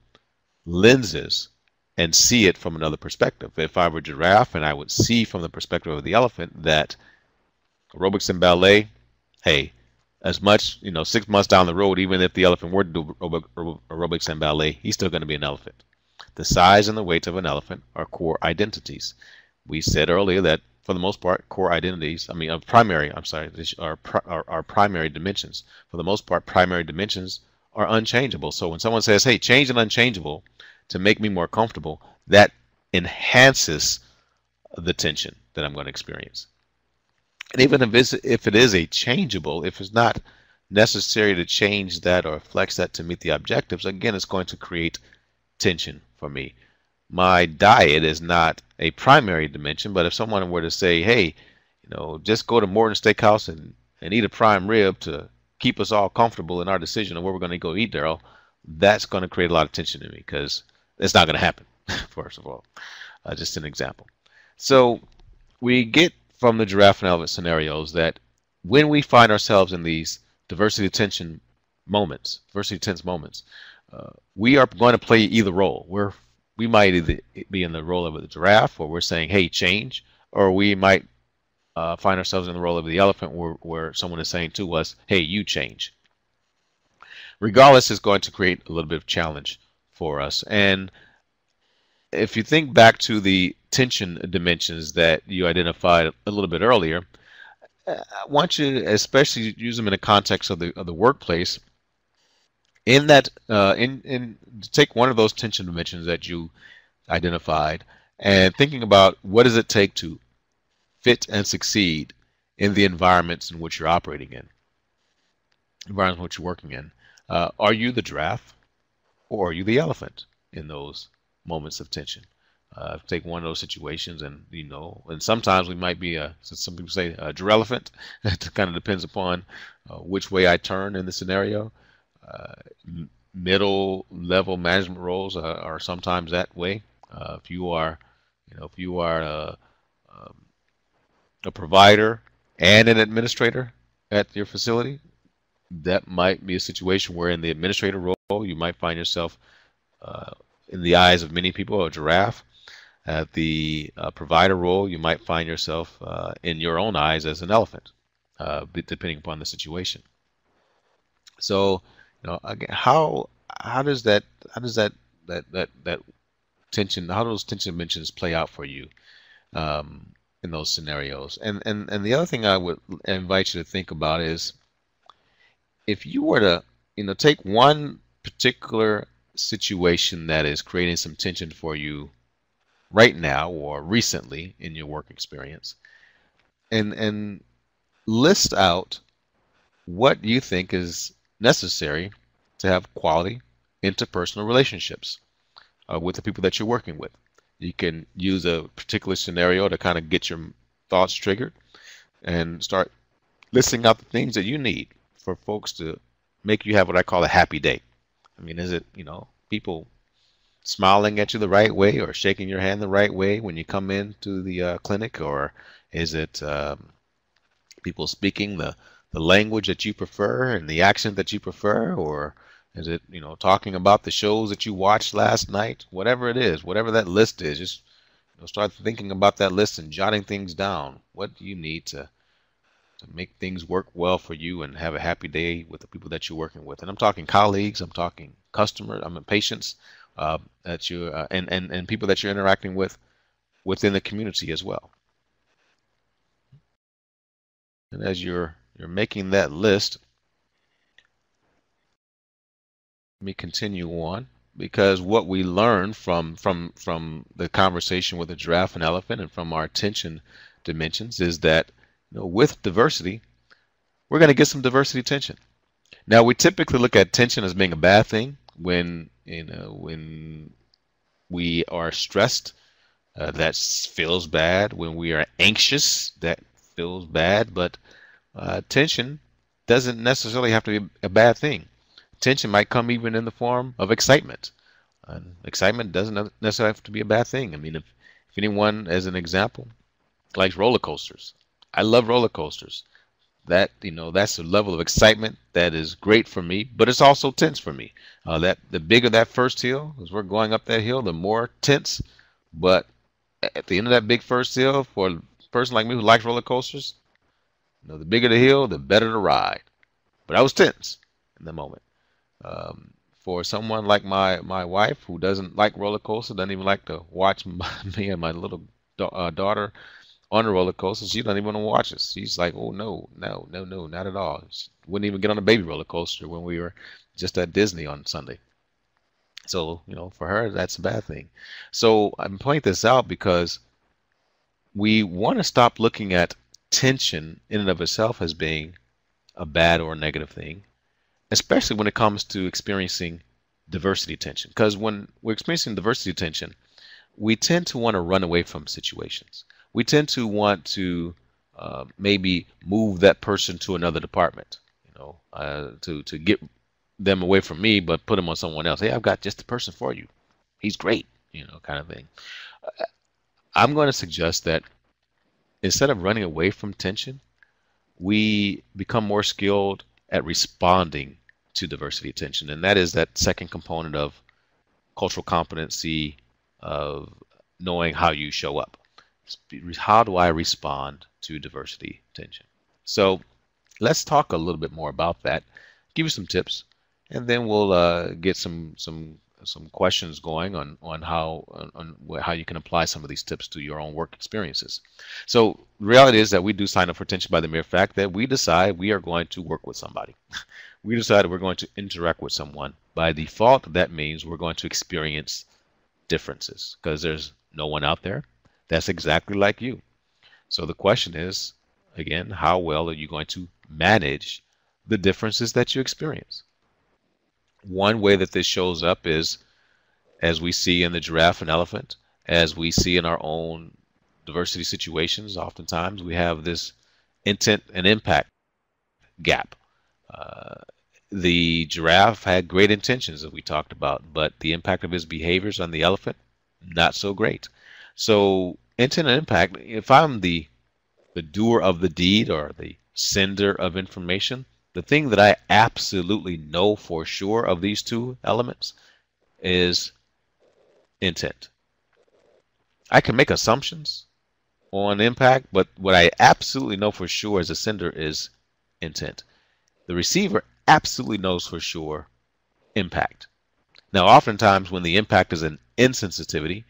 lenses and see it from another perspective. If I were a giraffe and I would see from the perspective of the elephant that aerobics and ballet, hey, as much, 6 months down the road, even if the elephant were to do aerobics and ballet, he's still going to be an elephant. The size and the weight of an elephant are core identities. We said earlier that for the most part, core identities, primary dimensions. For the most part, primary dimensions are unchangeable. So when someone says, hey, change an unchangeable to make me more comfortable, that enhances the tension that I'm going to experience. And even if it is a changeable, if it's not necessary to change that or flex that to meet the objectives, again, it's going to create tension for me. My diet is not a primary dimension, but if someone were to say, hey, just go to Morton Steakhouse and eat a prime rib to keep us all comfortable in our decision of where we're going to go eat, Daryl, that's going to create a lot of tension in me, because it's not going to happen, first of all. Just an example. So we get from the giraffe and elephant scenarios that when we find ourselves in these diversity tense moments, we are going to play either role. We might either be in the role of the giraffe, or we're saying, hey, change, or we might find ourselves in the role of the elephant, where someone is saying to us, hey, you change. Regardless, it's going to create a little bit of challenge for us. And if you think back to the tension dimensions that you identified a little bit earlier, I want you to especially use them in the context of the workplace. In that, take one of those tension dimensions that you identified, and thinking about what does it take to fit and succeed in the environments in which you're operating in, environments in which you're working in. Are you the giraffe, or are you the elephant in those moments of tension? Take one of those situations, and and sometimes we might be some people say a girelephant. It kind of depends upon which way I turn in the scenario. Middle level management roles are sometimes that way. If you are a provider and an administrator at your facility, that might be a situation where in the administrator role you might find yourself in the eyes of many people, a giraffe. At the provider role, you might find yourself in your own eyes as an elephant, depending upon the situation. So, again, how does that tension, how those tension dimensions play out for you in those scenarios? And the other thing I would invite you to think about is, if you were to, take one particular situation that is creating some tension for you right now or recently in your work experience, and list out what you think is necessary to have quality interpersonal relationships with the people that you're working with. You can use a particular scenario to kind of get your thoughts triggered and start listing out the things that you need for folks to make you have what I call a happy day. I mean, is it, people smiling at you the right way or shaking your hand the right way when you come into the clinic? Or is it people speaking the language that you prefer and the accent that you prefer? Or is it, talking about the shows that you watched last night? Whatever it is, whatever that list is, just start thinking about that list and jotting things down. What do you need to make things work well for you and have a happy day with the people that you're working with? And I'm talking colleagues, I'm talking customers, I'm patients that you and people that you're interacting with within the community as well. And as you're making that list, let me continue on, because what we learn from the conversation with the giraffe and elephant and from our attention dimensions is that with diversity, we're going to get some diversity tension. Now, we typically look at tension as being a bad thing when when we are stressed. That feels bad. When we are anxious, that feels bad. But tension doesn't necessarily have to be a bad thing. Tension might come even in the form of excitement. Excitement doesn't necessarily have to be a bad thing. I mean, if anyone, as an example, likes roller coasters, I love roller coasters. That that's a level of excitement that is great for me, but it's also tense for me. That the bigger that first hill, as we're going up that hill, the more tense. But at the end of that big first hill, for a person like me who likes roller coasters, the bigger the hill, the better the ride. But I was tense in the moment. For someone like my wife, who doesn't like roller coasters, doesn't even like to watch me and my little daughter on a roller coaster, she doesn't even want to watch us. She's like, oh, no, not at all. She wouldn't even get on a baby roller coaster when we were just at Disney on Sunday. So, for her, that's a bad thing. So I'm pointing this out because we want to stop looking at tension in and of itself as being a bad or a negative thing, especially when it comes to experiencing diversity tension. Because when we're experiencing diversity tension, we tend to want to run away from situations. We tend to want to maybe move that person to another department, to get them away from me, but put them on someone else. Hey, I've got just the person for you. He's great, kind of thing. I'm going to suggest that instead of running away from tension, we become more skilled at responding to diversity tension. And that is that second component of cultural competency, of knowing how you show up. How do I respond to diversity tension? So let's talk a little bit more about that, give you some tips, and then we'll get some questions going on how you can apply some of these tips to your own work experiences. So the reality is that we do sign up for tension by the mere fact that we decide we are going to work with somebody. We decided we're going to interact with someone. By default, that means we're going to experience differences because there's no one out there that's exactly like you. So the question is, again, how well are you going to manage the differences that you experience? One way that this shows up is, as we see in the giraffe and elephant, as we see in our own diversity situations, oftentimes we have this intent and impact gap. The giraffe had great intentions that we talked about, but the impact of his behaviors on the elephant, not so great. So intent and impact, if I'm the doer of the deed or the sender of information, the thing that I absolutely know for sure of these two elements is intent. I can make assumptions on impact, but what I absolutely know for sure as a sender is intent. The receiver absolutely knows for sure impact. Now, oftentimes when the impact is an insensitivity,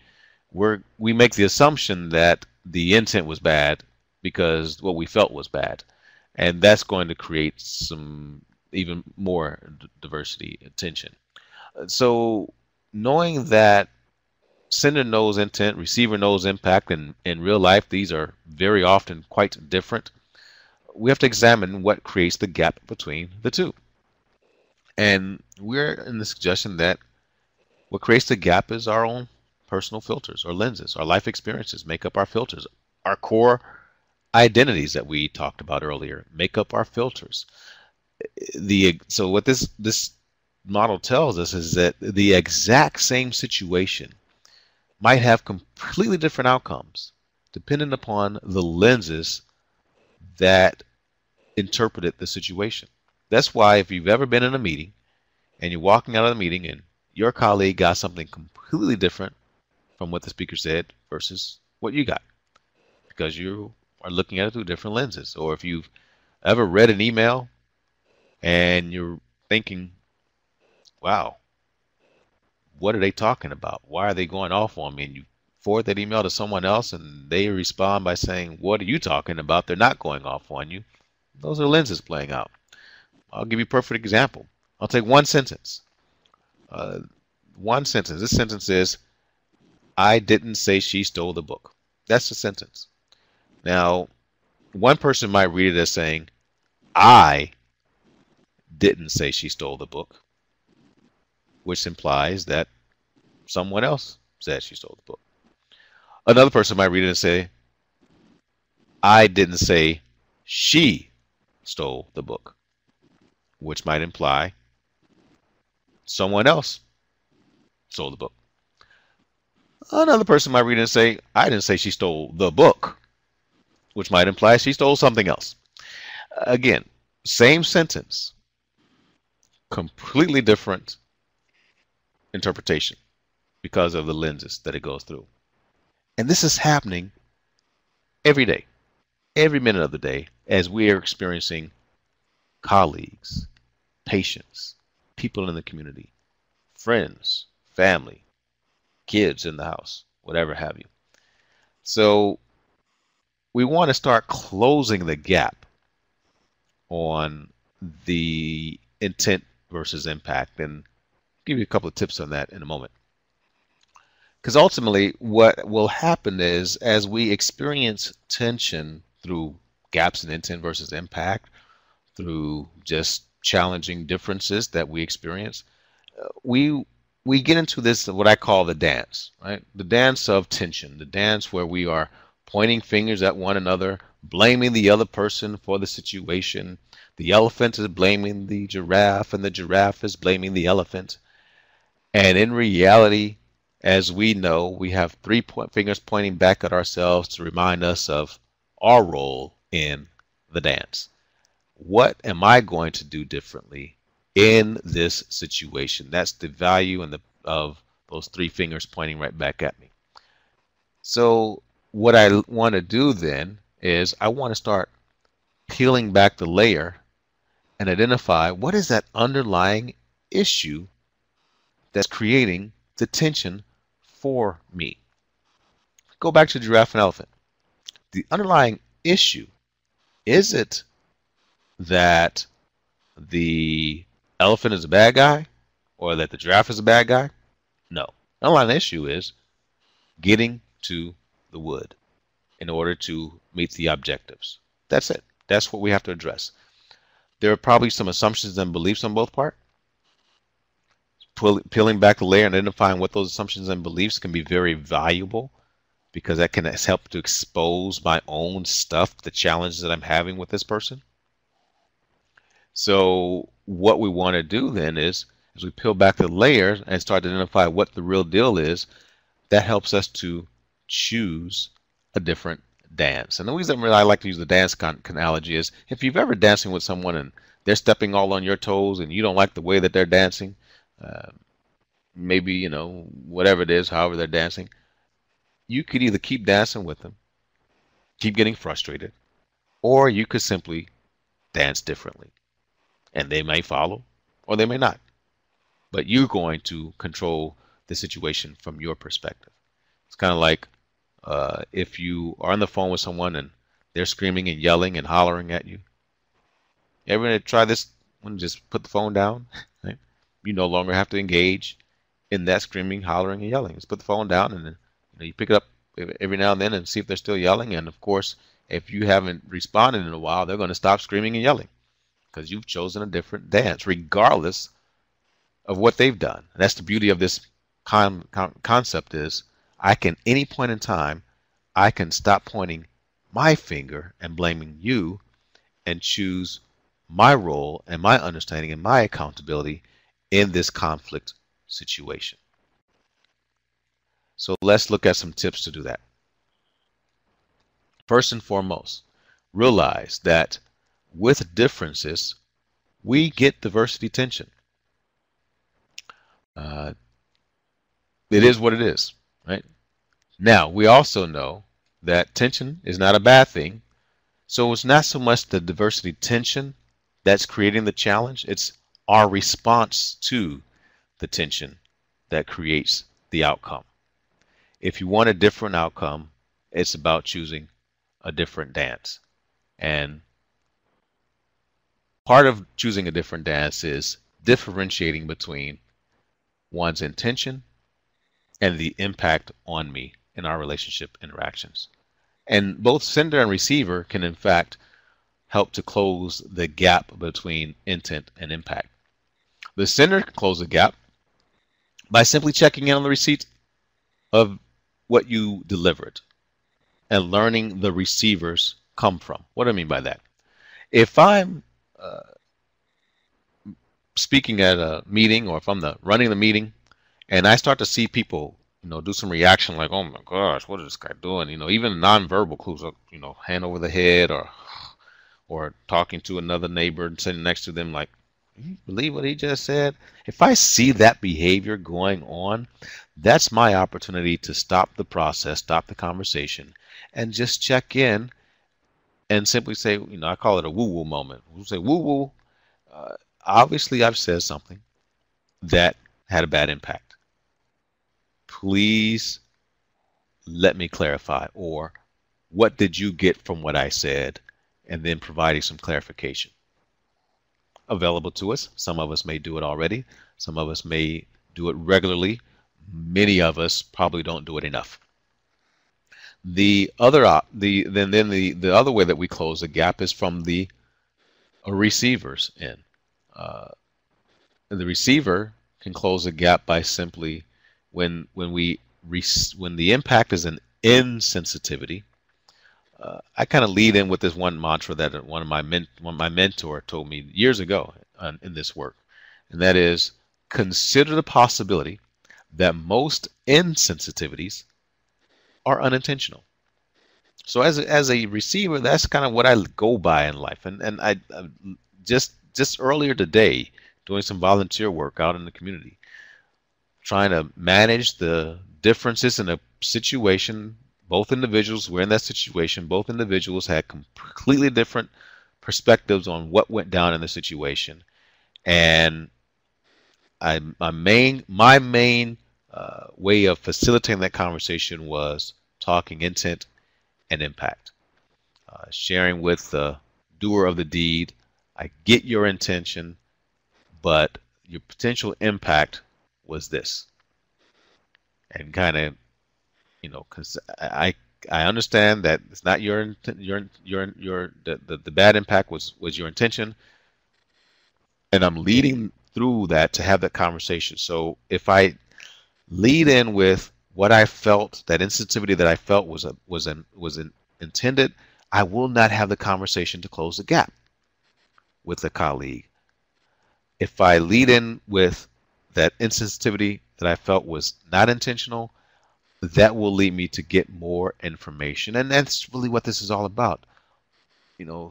we make the assumption that the intent was bad because what we felt was bad. And that's going to create some even more diversity and tension. So knowing that sender knows intent, receiver knows impact, and in real life these are very often quite different, we have to examine what creates the gap between the two. And we're in the suggestion that what creates the gap is our own personal filters or lenses. Our life experiences make up our filters. Our core identities that we talked about earlier make up our filters. So what this model tells us is that the exact same situation might have completely different outcomes depending upon the lenses that interpreted the situation. That's why if you've ever been in a meeting and you're walking out of the meeting and your colleague got something completely different from what the speaker said versus what you got, because you are looking at it through different lenses. Or if you've ever read an email and you're thinking, wow, what are they talking about? Why are they going off on me? And you forward that email to someone else and they respond by saying, what are you talking about? They're not going off on you. Those are lenses playing out. I'll give you a perfect example. I'll take one sentence. One sentence. This sentence is, I didn't say she stole the book. That's the sentence. Now, one person might read it as saying, I didn't say she stole the book, which implies that someone else said she stole the book. Another person might read it and say, I didn't say she stole the book, which might imply someone else stole the book. Another person might read it and say, I didn't say she stole the book, which might imply she stole something else. Again, same sentence, completely different interpretation because of the lenses that it goes through. And this is happening every day, every minute of the day, as we are experiencing colleagues, patients, people in the community, friends, family, kids in the house, whatever have you. So we want to start closing the gap on the intent versus impact, and give you a couple of tips on that in a moment. Because ultimately what will happen is, as we experience tension through gaps in intent versus impact, through just challenging differences that we experience, we get into this, what I call the dance, right? The dance of tension, the dance where we are pointing fingers at one another, blaming the other person for the situation. The elephant is blaming the giraffe, and the giraffe is blaming the elephant. And in reality, as we know, we have three fingers pointing back at ourselves to remind us of our role in the dance. What am I going to do differently in this situation? That's the value of those three fingers pointing right back at me. So what I want to do then is I want to start peeling back the layer and identify what is that underlying issue that's creating the tension for me. Go back to giraffe and elephant. The underlying issue, is it that the elephant is a bad guy or that the giraffe is a bad guy? No. The underlying issue is getting to the wood in order to meet the objectives. That's it. That's what we have to address. There are probably some assumptions and beliefs on both parts. Peeling back the layer and identifying what those assumptions and beliefs can be very valuable, because that can help to expose my own stuff, the challenges that I'm having with this person. So what we want to do then is, as we peel back the layers and start to identify what the real deal is, that helps us to choose a different dance. And the reason I like to use the dance analogy is, if you've ever dancing with someone and they're stepping all on your toes and you don't like the way that they're dancing, maybe, whatever it is, however they're dancing, you could either keep dancing with them, keep getting frustrated, or you could simply dance differently. And they may follow or they may not. But you're going to control the situation from your perspective. It's kind of like if you are on the phone with someone and they're screaming and yelling and hollering at you. Ever gonna try this one? Just put the phone down. Right? You no longer have to engage in that screaming, hollering, and yelling. Just put the phone down, and then you pick it up every now and then and see if they're still yelling. And of course, if you haven't responded in a while, they're going to stop screaming and yelling because you've chosen a different dance, regardless of what they've done. And that's the beauty of this concept is I can, any point in time, I can stop pointing my finger and blaming you and choose my role and my understanding and my accountability in this conflict situation. So let's look at some tips to do that. First and foremost, realize that with differences, we get diversity tension. It is what it is, right? Now, we also know that tension is not a bad thing. So it's not so much the diversity tension that's creating the challenge. It's our response to the tension that creates the outcome. If you want a different outcome, it's about choosing a different dance. And part of choosing a different dance is differentiating between one's intention and the impact on me in our relationship interactions. And both sender and receiver can, in fact, help to close the gap between intent and impact. The sender can close the gap by simply checking in on the receipt of what you delivered and learning the receiver's come from. What do I mean by that? If I'm speaking at a meeting, or if I'm running the meeting, and I start to see people, do some reaction like, "Oh my gosh, what is this guy doing?" Even nonverbal clues, hand over the head, or talking to another neighbor sitting next to them, like, "You believe what he just said?" If I see that behavior going on, that's my opportunity to stop the process, stop the conversation, and just check in and simply say, I call it a woo-woo moment. We'll say, "Woo-woo, obviously I've said something that had a bad impact. Please let me clarify," or "What did you get from what I said?" and then providing some clarification. Available to us. Some of us may do it already. Some of us may do it regularly. Many of us probably don't do it enough. The other the other way that we close the gap is from the receiver's end. The receiver can close the gap by simply when the impact is an insensitivity. I kind of lead in with this one mantra that my mentor told me years ago in this work, and that is, consider the possibility that most insensitivities are unintentional. So as a receiver, that's kind of what I go by in life. And I just earlier today, doing some volunteer work out in the community, trying to manage the differences in a situation. Both individuals were in that situation. Both individuals had completely different perspectives on what went down in the situation. And my main way of facilitating that conversation was talking intent and impact. Sharing with the doer of the deed, I get your intention, but your potential impact was this. And kind of, because I understand that it's not the bad impact was your intention, and I'm leading through that to have that conversation. So if I lead in with what I felt, that insensitivity that I felt was intended, I will not have the conversation to close the gap with a colleague. If I lead in with that insensitivity that I felt was not intentional, that will lead me to get more information. And that's really what this is all about.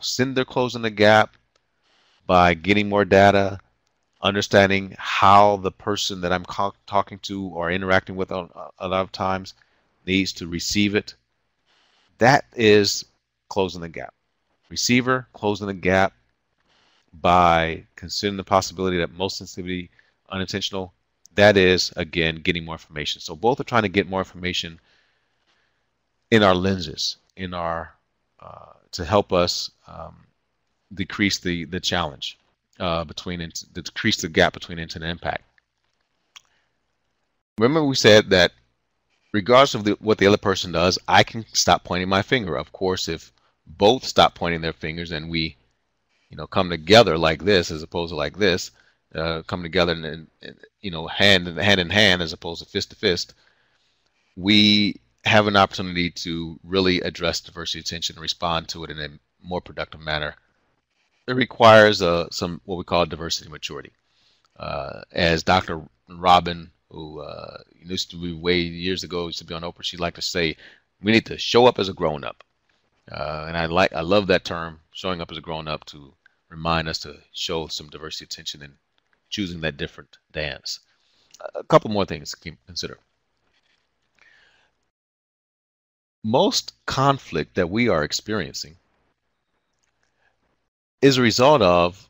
Sender closing the gap by getting more data, understanding how the person that I'm talking to or interacting with a lot of times needs to receive it. That is closing the gap. Receiver closing the gap by considering the possibility that most sensitivity unintentional. That is, again, getting more information. So both are trying to get more information in our lenses, in our to help us decrease the challenge decrease the gap between intent and impact. Remember, we said that regardless of what the other person does, I can stop pointing my finger. Of course, if both stop pointing their fingers and we, come together like this as opposed to like this, come together and hand in hand as opposed to fist, we have an opportunity to really address diversity attention and respond to it in a more productive manner. It requires some what we call diversity maturity. As Dr. Robin, who used to be way years ago, used to be on Oprah, she liked to say, we need to show up as a grown-up. And I love that term, showing up as a grown-up, to remind us to show some diversity attention in choosing that different dance. A couple more things to consider. Most conflict that we are experiencing is a result of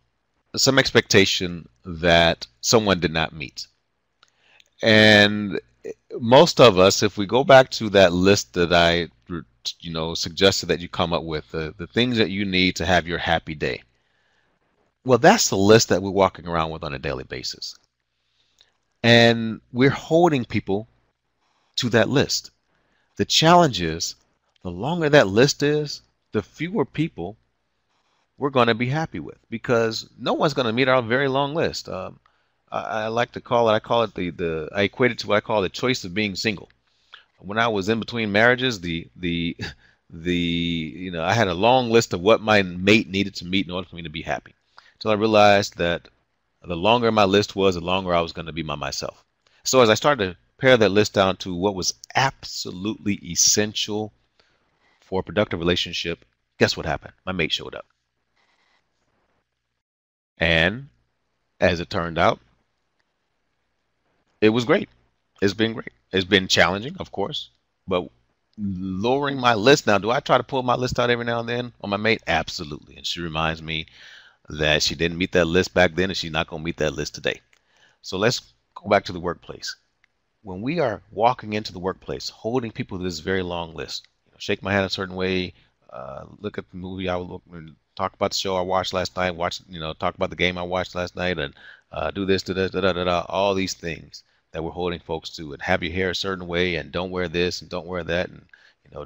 some expectation that someone did not meet. And most of us, if we go back to that list that I suggested that you come up with, the things that you need to have your happy day, well, that's the list that we're walking around with on a daily basis. And we're holding people to that list. The challenge is, the longer that list is, the fewer people we're going to be happy with, because no one's going to meet our very long list. I like to call it, I equate it to what I call the choice of being single. When I was in between marriages, I had a long list of what my mate needed to meet in order for me to be happy. Until I realized that the longer my list was, the longer I was going to be by myself. So as I started to pare that list down to what was absolutely essential for a productive relationship, guess what happened? My mate showed up. And as it turned out, it was great. It's been great. It's been challenging, of course, but lowering my list now, do I try to pull my list out every now and then on my mate? Absolutely. And she reminds me that she didn't meet that list back then and she's not going to meet that list today. So let's go back to the workplace. When we are walking into the workplace, holding people to this very long list, shake my hand a certain way, look at the movie I would look, talk about the show I watched last night, talk about the game I watched last night, and do this, all these things that we're holding folks to, and have your hair a certain way, and don't wear this, and don't wear that, and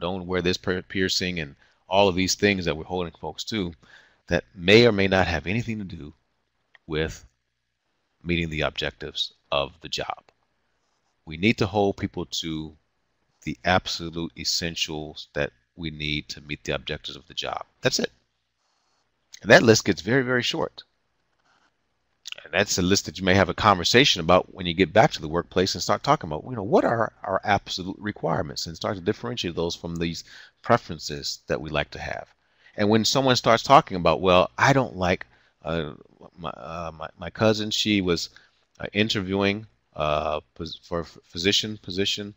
don't wear this piercing, and all of these things that we're holding folks to that may or may not have anything to do with meeting the objectives of the job. We need to hold people to the absolute essentials that we need to meet the objectives of the job. That's it. And that list gets very, very short. And that's a list that you may have a conversation about when you get back to the workplace and start talking about, what are our absolute requirements, and start to differentiate those from these preferences that we like to have. And when someone starts talking about, well, I don't like my cousin, she was interviewing for a physician position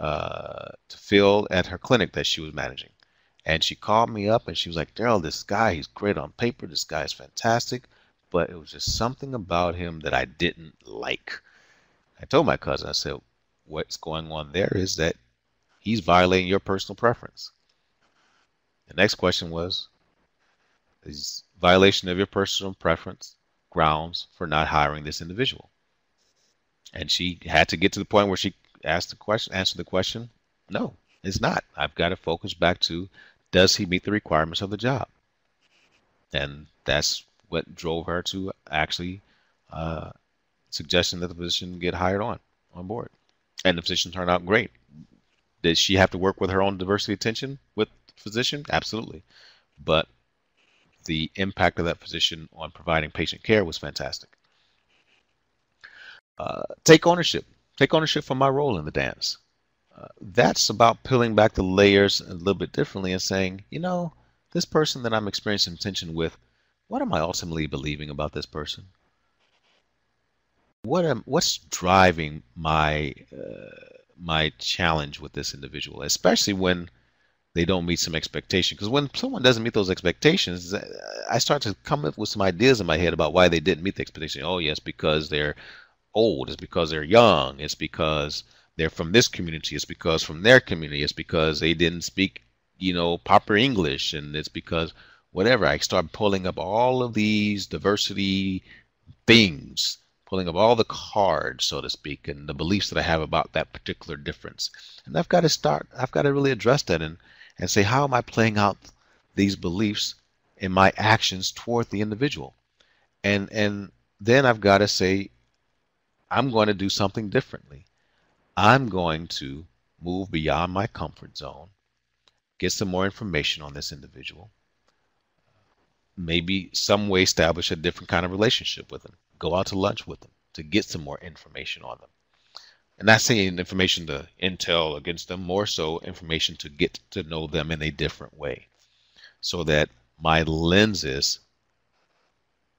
to fill at her clinic that she was managing. And she called me up and she was like, Daryl, this guy, he's great on paper. This guy is fantastic. But it was just something about him that I didn't like. I told my cousin, I said, what's going on there is that he's violating your personal preference. The next question was, is violation of your personal preference grounds for not hiring this individual? And she had to get to the point where she answered the question, no, it's not. I've got to focus back to, does he meet the requirements of the job? And that's what drove her to actually suggesting that the position get hired on board. And the position turned out great. Did she have to work with her own diversity attention with the physician? Absolutely. But the impact of that physician on providing patient care was fantastic. Take ownership. Take ownership for my role in the dance. That's about peeling back the layers a little bit differently and saying, this person that I'm experiencing tension with, what am I ultimately believing about this person? what's driving my challenge with this individual, especially when they don't meet some expectation. Because when someone doesn't meet those expectations, I start to come up with some ideas in my head about why they didn't meet the expectation. Oh, yes, because they're old. It's because they're young. It's because they're from this community. It's because from their community. It's because they didn't speak, proper English. And it's because whatever. I start pulling up all of these diversity things, pulling up all the cards, so to speak, and the beliefs that I have about that particular difference. And I've got to really address that and say, how am I playing out these beliefs in my actions toward the individual? And then I've got to say, I'm going to do something differently. I'm going to move beyond my comfort zone, get some more information on this individual, maybe some way establish a different kind of relationship with them, go out to lunch with them to get some more information on them. And not saying information to intel against them, more so information to get to know them in a different way, so that my lenses,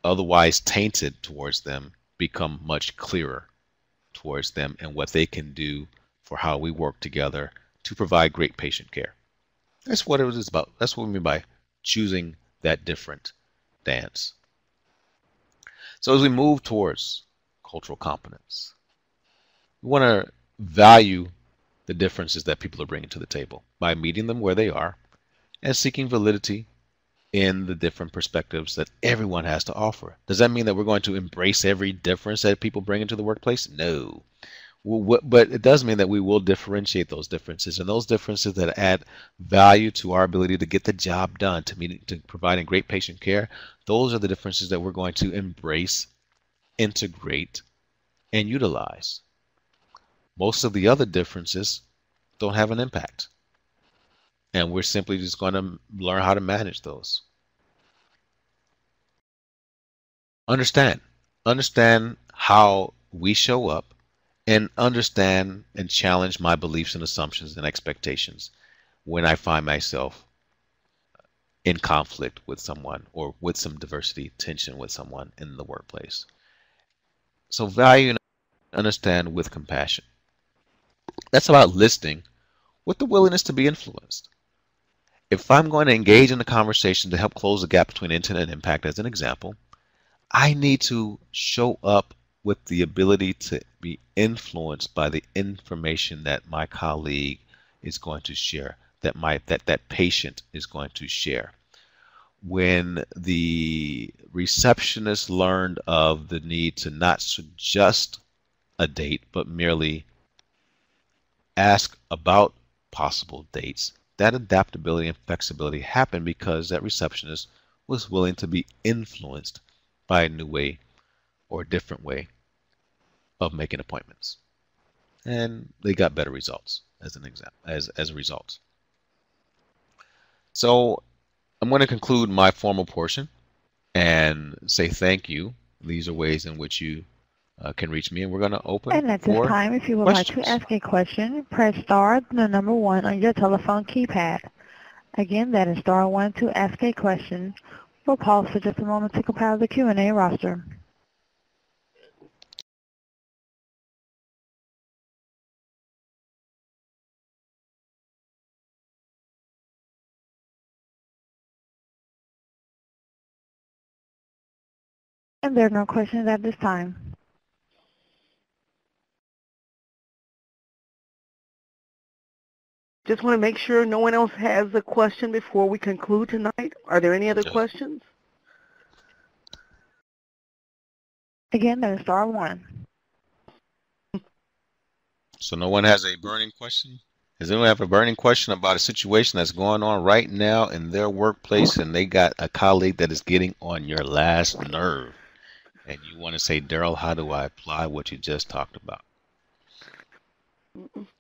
otherwise tainted towards them, become much clearer towards them and what they can do for how we work together to provide great patient care. That's what it was about. That's what we mean by choosing that different dance. So as we move towards cultural competence, we want to value the differences that people are bringing to the table by meeting them where they are and seeking validity in the different perspectives that everyone has to offer. Does that mean that we're going to embrace every difference that people bring into the workplace? No. But it does mean that we will differentiate those differences, and those differences that add value to our ability to get the job done, to providing great patient care. Those are the differences that we're going to embrace, integrate, and utilize. Most of the other differences don't have an impact, and we're simply just going to learn how to manage those. Understand how we show up, and understand and challenge my beliefs and assumptions and expectations when I find myself in conflict with someone or with some diversity tension with someone in the workplace. So value and understand with compassion. That's about listening with the willingness to be influenced. If I'm going to engage in a conversation to help close the gap between intent and impact, as an example, I need to show up with the ability to be influenced by the information that my colleague is going to share, that patient is going to share. When the receptionist learned of the need to not suggest a date, but merely ask about possible dates, that adaptability and flexibility happened because that receptionist was willing to be influenced by a new way or a different way of making appointments, and they got better results as an example, as a result. So I'm going to conclude my formal portion and say thank you. These are ways in which you can reach me, and we're going to open And at this for time, if you would like questions. to ask a question, press star, then the number 1 on your telephone keypad. Again, that is star 1 to ask a question. We'll pause for just a moment to compile the Q&A roster. And there are no questions at this time. Just want to make sure no one else has a question before we conclude tonight. Are there any other questions? Again, that is star 1. So no one has a burning question? Does anyone have a burning question about a situation that's going on right now in their workplace, and they got a colleague that is getting on your last nerve, and you want to say, Daryl, how do I apply what you just talked about?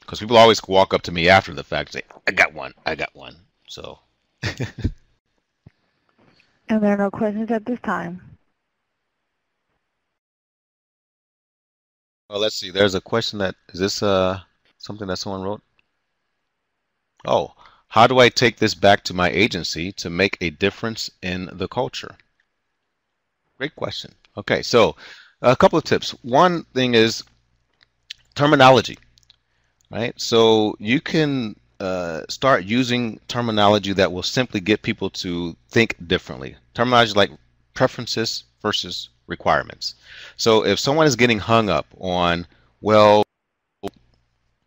Because people always walk up to me after the fact and say, I got one. So. And there are no questions at this time. Well, let's see. There's a question that, is this something that someone wrote? Oh, how do I take this back to my agency to make a difference in the culture? Great question. Okay, so A couple of tips. One thing is terminology, right? So you can start using terminology that will simply get people to think differently. Terminology like preferences versus requirements. So if someone is getting hung up on, well, I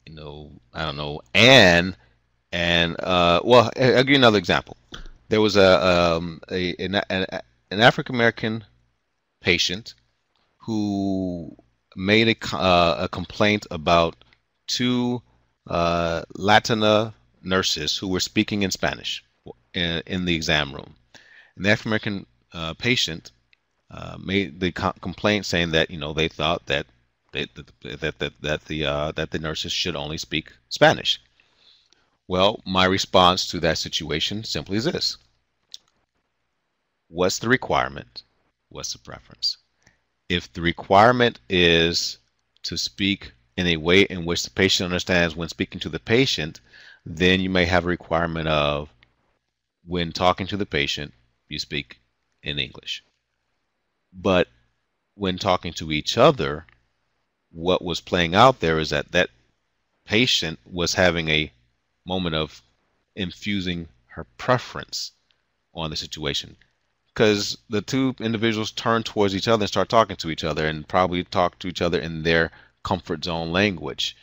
don't know, well, I'll give you another example. There was an African American patient who made a complaint about two Latina nurses who were speaking in Spanish in the exam room. And the African American patient made the complaint saying that they thought that the nurses should only speak Spanish. Well, my response to that situation simply is this: what's the requirement? What's the preference? If the requirement is to speak in a way in which the patient understands when speaking to the patient, then you may have a requirement of, when talking to the patient, you speak in English. But when talking to each other, what was playing out there is that patient was having a moment of infusing her preference on the situation, because the two individuals turn towards each other and start talking to each other and probably talk to each other in their comfort zone language.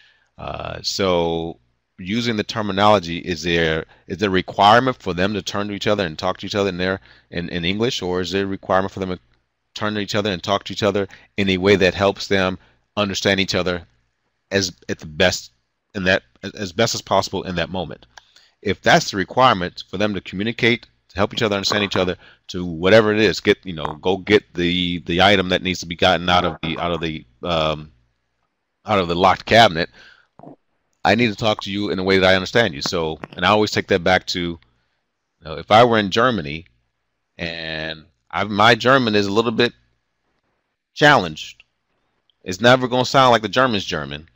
So using the terminology, is there a requirement for them to turn to each other and talk to each other in English, or is there a requirement for them to turn to each other and talk to each other in a way that helps them understand each other as best as possible in that moment? If that's the requirement for them to communicate, to help each other understand each other, to whatever it is, go get the item that needs to be gotten out of the locked cabinet, I need to talk to you in a way that I understand you. So, and I always take that back to, if I were in Germany and my German is a little bit challenged, it's never going to sound like the German's German.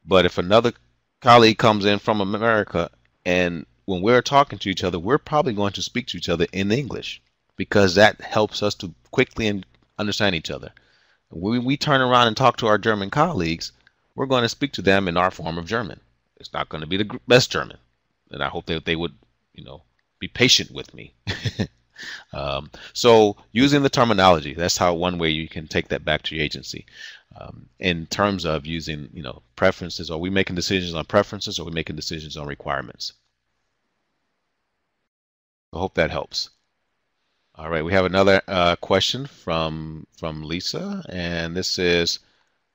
But if another colleague comes in from America, and when we're talking to each other, we're probably going to speak to each other in English, because that helps us to quickly understand each other. When we turn around and talk to our German colleagues, we're going to speak to them in our form of German. It's not going to be the best German, and I hope that they would, be patient with me. So using the terminology, that's how one way you can take that back to your agency. In terms of using, preferences, are we making decisions on preferences, or are we making decisions on requirements? I hope that helps. All right, we have another question from Lisa, and this is,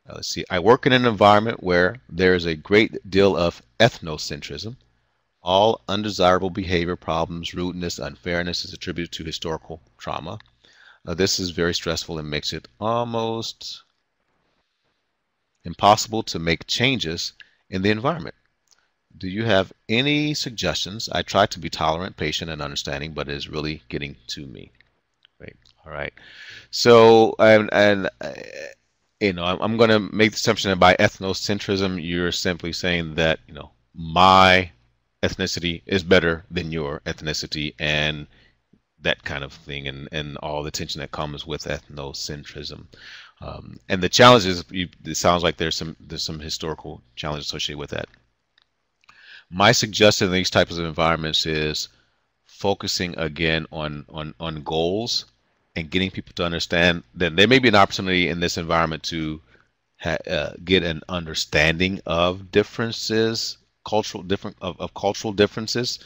let's see, I work in an environment where there is a great deal of ethnocentrism. All undesirable behavior, problems, rudeness, unfairness is attributed to historical trauma. This is very stressful and makes it almost impossible to make changes in the environment. Do you have any suggestions? I try to be tolerant, patient, and understanding, but it is really getting to me. Great. All right. So, I'm going to make the assumption that by ethnocentrism, you're simply saying that, my ethnicity is better than your ethnicity, and that kind of thing, and all the tension that comes with ethnocentrism. And the challenge is, it sounds like there's some historical challenge associated with that. My suggestion in these types of environments is focusing again on goals and getting people to understand that there may be an opportunity in this environment to get an understanding of differences, cultural differences.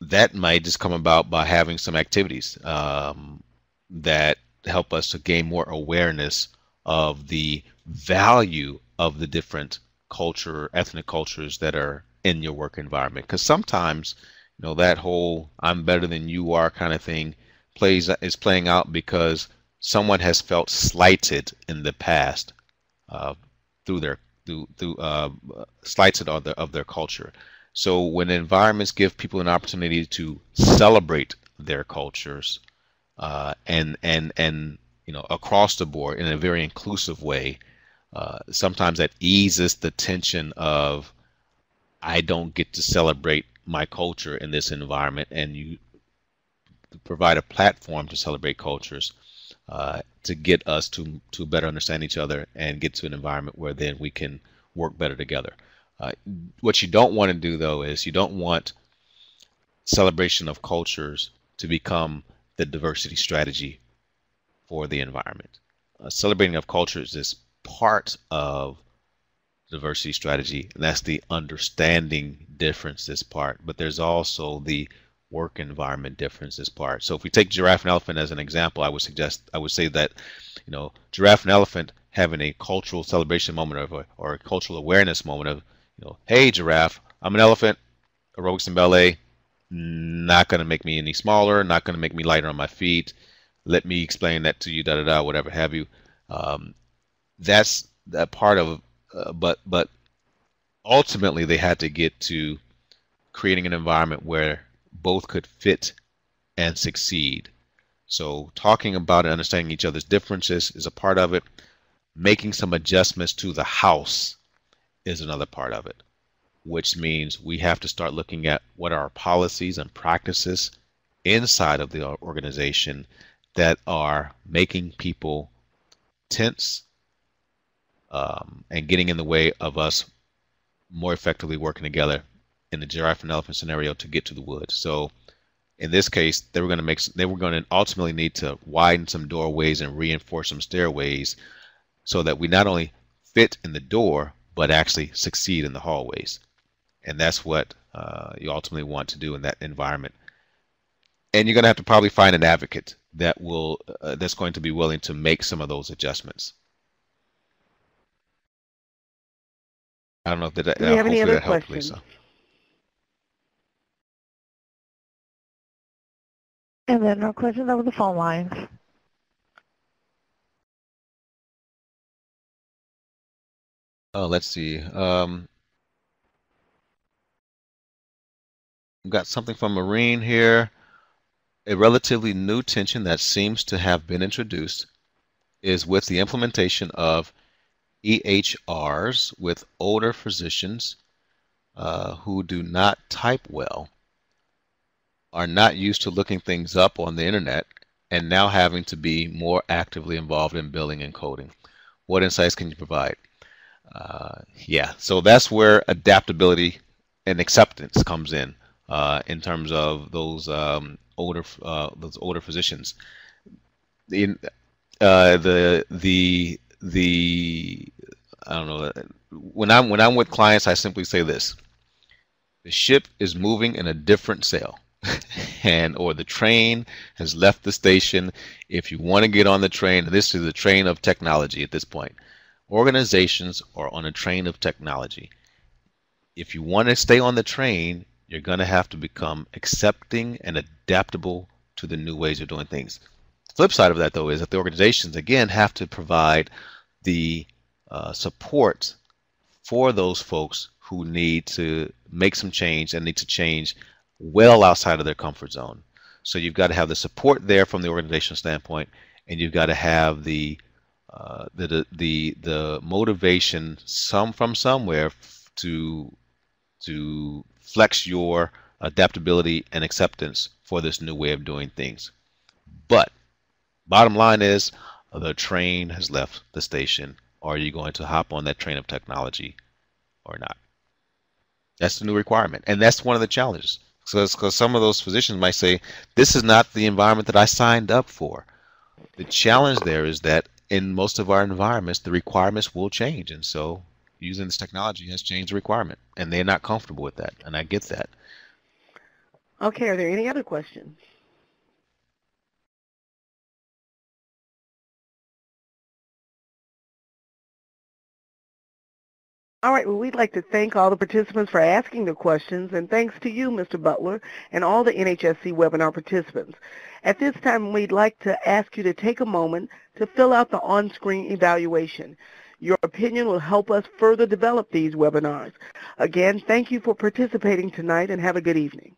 That might just come about by having some activities that help us to gain more awareness of the value of the different ethnic cultures that are in your work environment. Because sometimes, that whole "I'm better than you are" kind of thing is playing out because someone has felt slighted in the past through slighted of their culture. So when environments give people an opportunity to celebrate their cultures, and across the board in a very inclusive way, sometimes that eases the tension of, I don't get to celebrate my culture in this environment, and you provide a platform to celebrate cultures. to get us to better understand each other and get to an environment where then we can work better together. What you don't want to do, though, is you don't want celebration of cultures to become the diversity strategy for the environment. Celebrating of cultures is part of diversity strategy, and that's the understanding differences part, but there's also the work environment differences part. So if we take giraffe and elephant as an example, I would say that, giraffe and elephant having a cultural celebration moment or a cultural awareness moment of, hey giraffe, I'm an elephant, aerobics and ballet, not going to make me any smaller, not going to make me lighter on my feet. Let me explain that to you, da da da, whatever have you. That's that part of, but ultimately they had to get to creating an environment where both could fit and succeed. So talking about and understanding each other's differences is a part of it. Making some adjustments to the house is another part of it, which means we have to start looking at what are our policies and practices inside of the organization that are making people tense and getting in the way of us more effectively working together in the giraffe and elephant scenario to get to the woods. So in this case, they were going to ultimately need to widen some doorways and reinforce some stairways so that we not only fit in the door, but actually succeed in the hallways. And that's what you ultimately want to do in that environment. And you're going to have to probably find an advocate that will that's going to be willing to make some of those adjustments. I don't know if that. Do you have any hopefully other that helped, questions? Lisa. And then no questions over the phone lines. Let's see. We've got something from Marine here. A relatively new tension that seems to have been introduced is with the implementation of EHRs with older physicians who do not type well, are not used to looking things up on the internet, and now having to be more actively involved in billing and coding. What insights can you provide? Yeah, so that's where adaptability and acceptance comes in terms of those older physicians. I don't know. When I'm with clients, I simply say this: the ship is moving in a different sail, or the train has left the station. If you want to get on the train, this is the train of technology at this point. Organizations are on a train of technology. If you want to stay on the train, you're going to have to become accepting and adaptable to the new ways of doing things. The flip side of that, though, is that the organizations, again, have to provide the support for those folks who need to make some change and need to change well outside of their comfort zone. So you've got to have the support there from the organizational standpoint, and you've got to have the motivation from somewhere to flex your adaptability and acceptance for this new way of doing things. But bottom line is, the train has left the station. Are you going to hop on that train of technology or not? That's the new requirement, and that's one of the challenges. Because some of those physicians might say, this is not the environment that I signed up for. The challenge there is that in most of our environments, the requirements will change, and so using this technology has changed the requirement, and they're not comfortable with that, and I get that. Okay, are there any other questions? All right, well, we'd like to thank all the participants for asking the questions, and thanks to you, Mr. Butler, and all the NHSC webinar participants. At this time, we'd like to ask you to take a moment to fill out the on-screen evaluation. Your opinion will help us further develop these webinars. Again, thank you for participating tonight, and have a good evening.